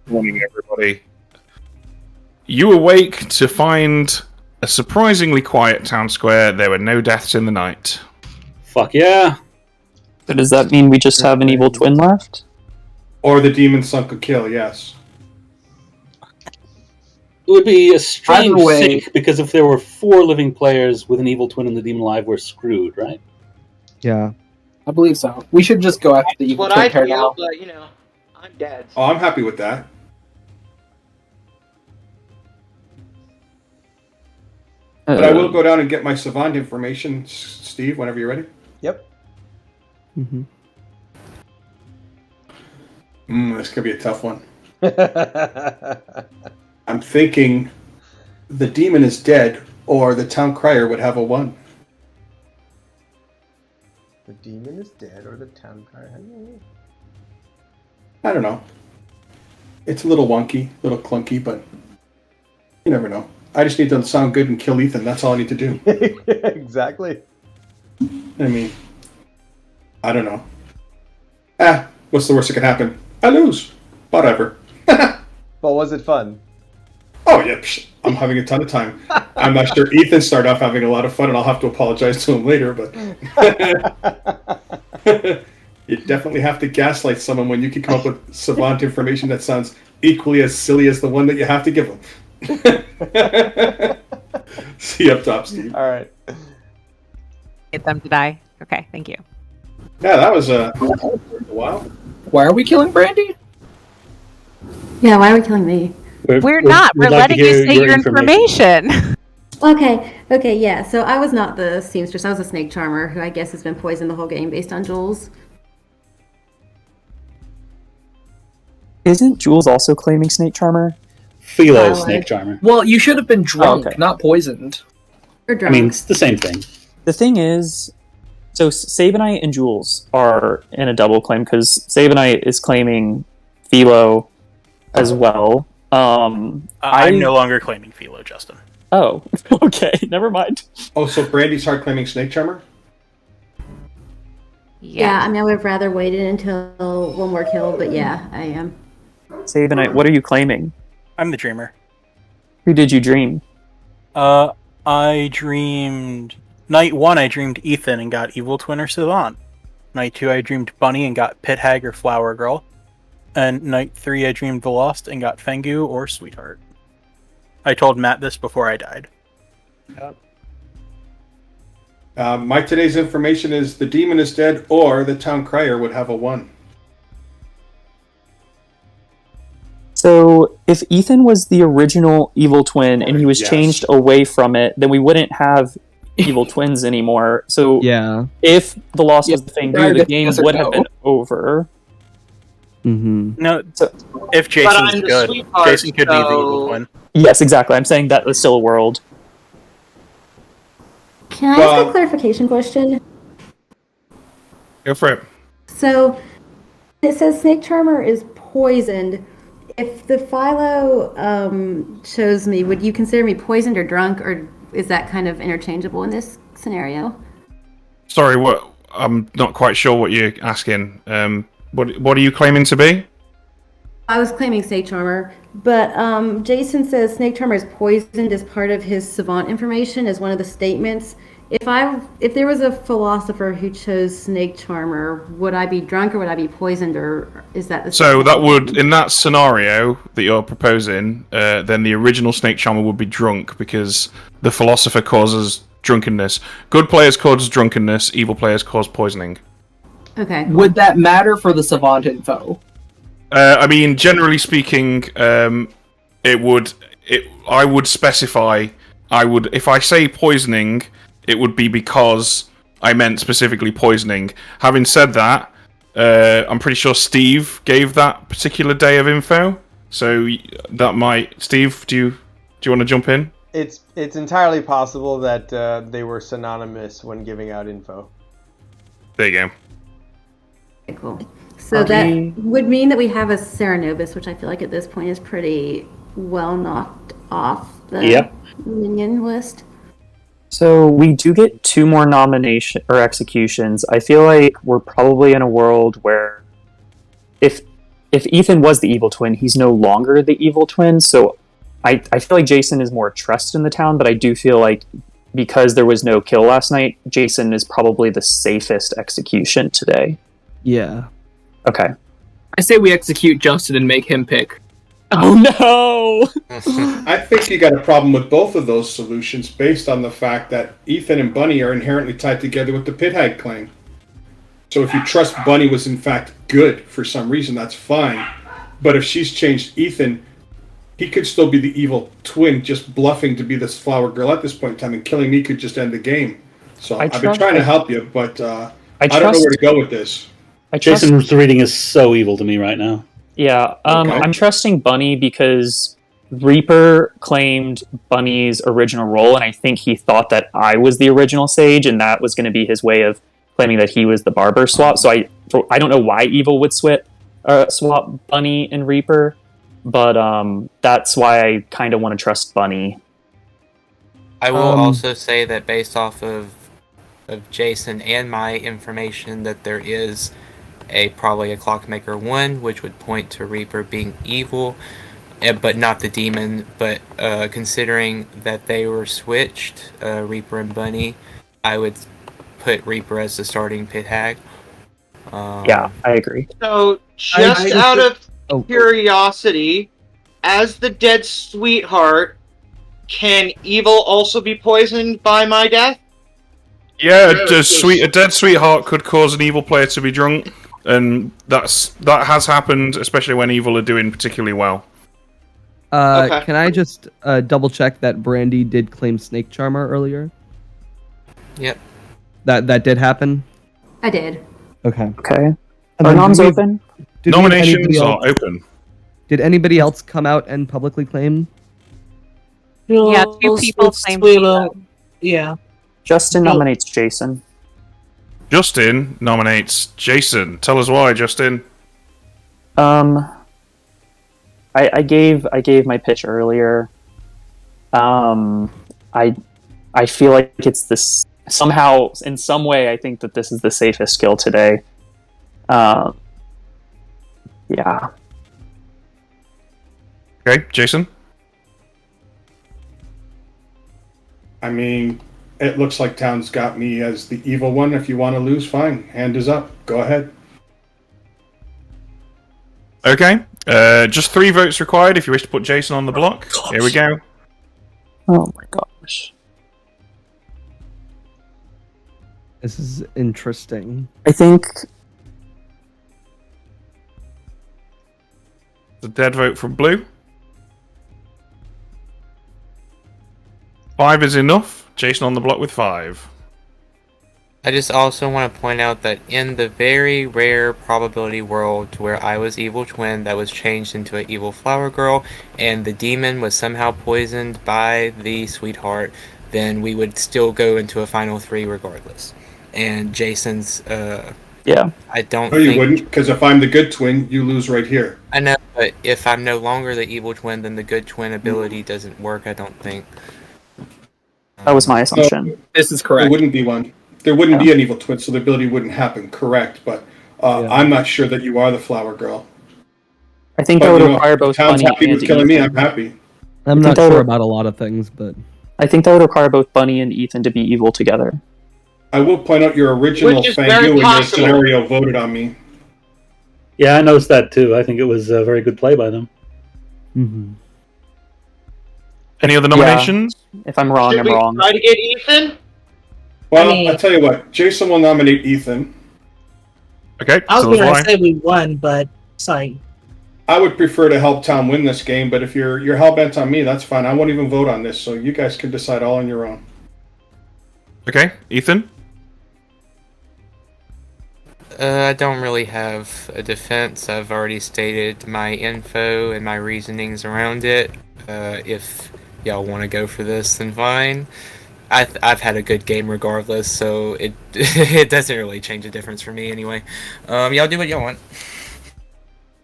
Morning, everybody. You awake to find a surprisingly quiet town square. There were no deaths in the night. Fuck yeah. So does that mean we just have an evil twin left? Or the demon sunk a kill, yes. It would be a strange Either way- sync, because if there were 4 living players with an evil twin and the demon alive, we're screwed, right? Yeah. I believe so. We should just go after the evil What twin I pair feel, now. but I'm dead. Oh, I'm happy with that. But I will go down and get my savant information, Steve, whenever you're ready. Yep. Mm-hmm. This could be a tough one. I'm thinking the demon is dead, or the town crier would have a 1. The demon is dead, or the town crier. I don't know. It's a little wonky, a little clunky, but you never know. I just need to sound good and kill Ethan. That's all I need to do. Exactly. I mean, I don't know. What's the worst that can happen? I lose. Whatever. But was it fun? Oh, yeah. I'm having a ton of time. I'm not sure Ethan started off having a lot of fun, and I'll have to apologize to him later, but you definitely have to gaslight someone when you can come up with savant information that sounds equally as silly as the one that you have to give them. See you up top, Steve. All right. Get them to die. Okay, thank you. Yeah, that was a while. Why are we killing Brandy? Yeah, why are we killing me? We're not. We're letting you say your information. Okay, yeah. So I was not the seamstress. I was a snake charmer who I guess has been poisoned the whole game based on Jules. Isn't Jules also claiming Snake Charmer? Philo Snake Charmer. Well, you should have been drunk, okay. not poisoned. Or I drunk. mean, it's the same thing. The thing is, so Sabanite and Jules are in a double claim, because Sabanite is claiming Philo as well. I'm no longer claiming Philo, Justin. Oh, okay. Never mind. Oh, so Brandy's hard claiming Snake Charmer? Yeah, I mean, I would have rather waited until one more kill, but yeah, I am. Sabanite, what are you claiming? I'm the dreamer. Who did you dream? I dreamed... Night 1, I dreamed Ethan and got Evil Twin or Savant. Night 2, I dreamed Bunny and got Pit Hag or Flower Girl. And Night 3, I dreamed The Lost and got Fengu or Sweetheart. I told Matt this before I died. Yep. My today's information is the demon is dead, or the town crier would have a 1. So, if Ethan was the original evil twin and he was changed away from it, then we wouldn't have evil twins anymore. So, yeah, if the Lost was the thing, the game yes or would no? have been over. Mm-hmm. No, So, if Jason's I'm the good, sweetheart, Jason could be the so- evil twin. yes, exactly. I'm saying that was still a world. Can I ask a clarification question? Go for it. So, it says Snake Charmer is poisoned. If the Philo chose me, would you consider me poisoned or drunk, or is that kind of interchangeable in this scenario? Sorry, what? I'm not quite sure what you're asking. What are you claiming to be? I was claiming Snake Charmer, but Jason says Snake Charmer is poisoned as part of his savant information as one of the statements. If there was a philosopher who chose Snake Charmer, would I be drunk or would I be poisoned, or is that the So same that thing? would, in that scenario that you're proposing, then the original Snake Charmer would be drunk because the philosopher causes drunkenness. Good players cause drunkenness. Evil players cause poisoning. Okay. Would that matter for the savant info? I mean, generally speaking, it would. I would specify. If I say poisoning, it would be because I meant specifically poisoning. Having said that, I'm pretty sure Steve gave that particular day of info. So that might. Steve, do you Do you want to jump in? It's entirely possible that they were synonymous when giving out info. There you go. Okay, cool. So that would mean that we have a Cerenovus, which I feel like at this point is pretty well knocked off the minion list. So we do get 2 more nomination or executions. I feel like we're probably in a world where if Ethan was the evil twin, he's no longer the evil twin. So I feel like Jason is more trust in the town, but I do feel like because there was no kill last night, Jason is probably the safest execution today. Yeah. Okay. I say we execute Justin and make him pick. Oh no! I think you got a problem with both of those solutions based on the fact that Ethan and Bunny are inherently tied together with the Pit Hag claim. So if you trust Bunny was in fact good for some reason, that's fine. But if she's changed Ethan, he could still be the evil twin, just bluffing to be this flower girl at this point in time, and killing me could just end the game. So I've been trying to help you, but I don't know where to go with this. Jason's reading is so evil to me right now. Yeah, Okay. I'm trusting Bunny because Reaper claimed Bunny's original role, and I think he thought that I was the original Sage, and that was going to be his way of claiming that he was the barber swap. So I don't know why Evil would swap Bunny and Reaper, but that's why I kind of want to trust Bunny. I will also say that based off of Jason and my information, that there is probably a Clockmaker 1, which would point to Reaper being evil, but not the demon. But considering that they were switched, Reaper and Bunny, I would put Reaper as the starting Pit Hag. Yeah, I agree. So, just out of curiosity, as the dead sweetheart, can evil also be poisoned by my death? Yeah, a dead sweetheart could cause an evil player to be drunk, and that has happened, especially when evil are doing particularly well. Okay. Can I just double check that Brandy did claim Snake Charmer earlier? Yep. That did happen? I did. Okay. Okay. And Are then noms did we- open? did we have Nominations anybody are else- open. Did anybody else come out and publicly claim? Yeah, 2 people claimed Ethan. Yeah. Justin nominates Jason. Justin nominates Jason. Tell us why, Justin. I gave my pitch earlier. I feel like it's this somehow in some way. I think that this is the safest kill today. Yeah. Okay, Jason. I mean, it looks like Town's got me as the evil one. If you want to lose, fine. Hand is up. Go ahead. Okay. Just 3 votes required if you wish to put Jason on the block. Here we go. Oh my gosh. This is interesting. I think The dead vote from Blue. 5 is enough. Jason on the block with 5. I just also want to point out that in the very rare probability world where I was evil twin that was changed into an evil flower girl and the demon was somehow poisoned by the sweetheart, then we would still go into a final 3 regardless. And Jason's yeah. I don't No, think you wouldn't, because if I'm the good twin, you lose right here. I know, but if I'm no longer the evil twin, then the good twin ability doesn't work, I don't think. that was my assumption. This is correct. There wouldn't be one. There wouldn't be an evil twin, so the ability wouldn't happen. Correct, but I'm not sure that you are the flower girl. I think But, that would you know, require if both Town's Bunny happy and with killing me. Ethan. I'm happy. I'm I not think that sure would- about a lot of things, but I think that would require both Bunny and Ethan to be evil together. I will point out your original Which is Fang very Yu in your possible. scenario voted on me. Yeah, I noticed that too. I think it was a very good play by them. mm-hmm. Any other nominations? If I'm wrong, Should I'm we wrong. try to get Ethan? Well, I mean- I'll tell you what. Jason will nominate Ethan. Okay, I was tell us gonna why. say we won, but sorry. I would prefer to help Town win this game, but if you're hell bent on me, that's fine. I won't even vote on this, so you guys can decide all on your own. Okay, Ethan. I don't really have a defense. I've already stated my info and my reasonings around it. If y'all want to go for this, then fine. I've had a good game regardless, so it it doesn't really change a difference for me anyway. Y'all do what y'all want.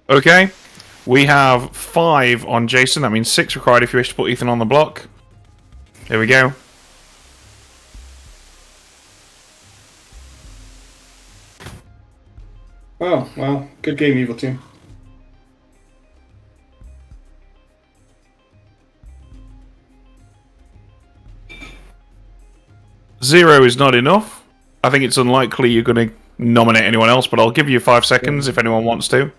Okay. We have 5 on Jason. That means 6 required if you wish to put Ethan on the block. Here we go. Oh, well, good game, Evil Team. Zero is not enough. I think it's unlikely you're going to nominate anyone else, but I'll give you 5 seconds if anyone wants to.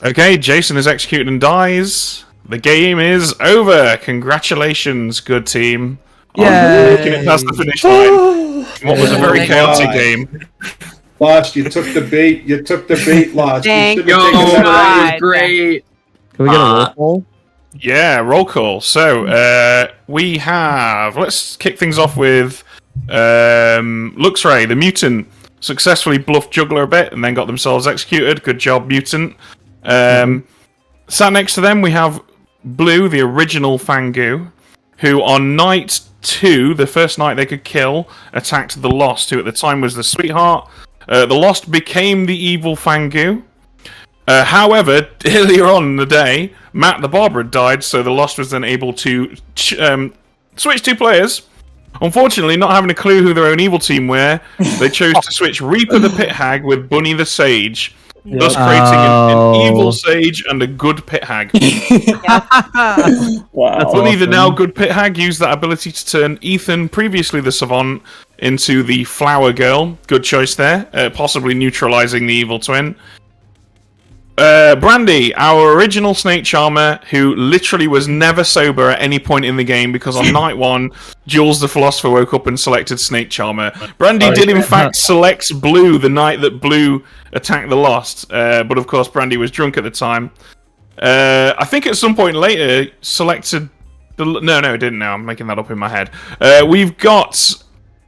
Okay, Jason is executed and dies. The game is over. Congratulations, good team. On making it past the finish line. What was a very chaotic game. Lost, you took the bait. You took the bait, Lost. Thank you. God. Great. Can we get a roll call? Yeah, roll call. So, we have... Let's kick things off with Luxray, the mutant, successfully bluffed Juggler a bit and then got themselves executed. Good job, mutant. Sat next to them, we have Blue, the original Fangu, who on night 2, the first night they could kill, attacked the Lost, who at the time was the Sweetheart. The Lost became the evil Fangu. However, earlier on in the day, Matt the Barber had died, so the Lost was then able to switch 2 players. Unfortunately, not having a clue who their own evil team were, they chose to switch Reaper the Pit Hag with Bunny the Sage, thus creating an evil Sage and a good Pit Hag. Wow. Bunny, the now good Pit Hag, used that ability to turn Ethan, previously the Savant, into the Flower Girl. Good choice there, possibly neutralizing the evil twin. Brandy, our original Snake Charmer, who literally was never sober at any point in the game because on night 1, Jules the Philosopher woke up and selected Snake Charmer. Brandy did in fact select Blue the night that Blue attacked the Lost, but of course Brandy was drunk at the time. I think at some point later selected... No, it didn't now, I'm making that up in my head. We've got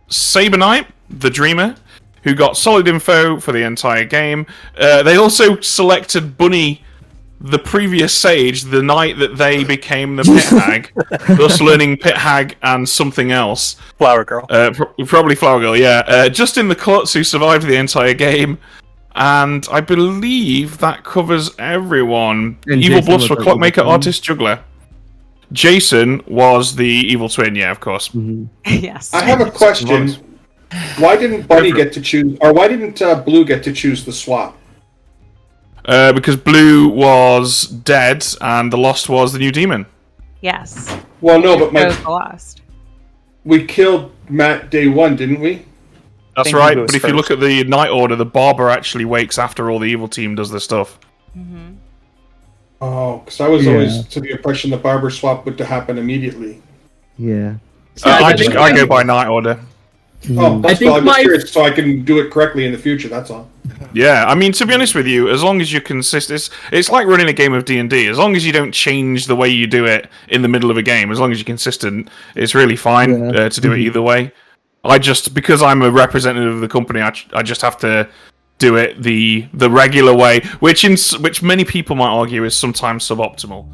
Saber Knight, the Dreamer, who got solid info for the entire game. They also selected Bunny, the previous Sage, the night that they became the Pit Hag, thus learning Pit Hag and something else. Flower Girl. Probably Flower Girl, yeah. Justin the Klutz, who survived the entire game. And I believe that covers everyone. And Evil Jason Bluffs was for the Clockmaker, evil Artist, Juggler. Jason was the evil twin, yeah, of course. Yes. I have a question. Why didn't Bunny get to choose, or why didn't Blue get to choose the swap? Because Blue was dead and the Lost was the new demon. Yes. Well, no, but The Lost. we killed Matt day 1, didn't we? That's right, but if you look at the night order, the Barber actually wakes after all the evil team does the stuff. Oh, because I was always to the impression the Barber swap would happen immediately. Yeah. I go by night order. Oh, that's cool. I'm just curious so I can do it correctly in the future, that's all. Yeah, I mean, to be honest with you, as long as you're consistent, it's like running a game of D&D. As long as you don't change the way you do it in the middle of a game, as long as you're consistent, it's really fine to do it either way. Because I'm a representative of the company, I just have to do it the regular way, which many people might argue is sometimes suboptimal.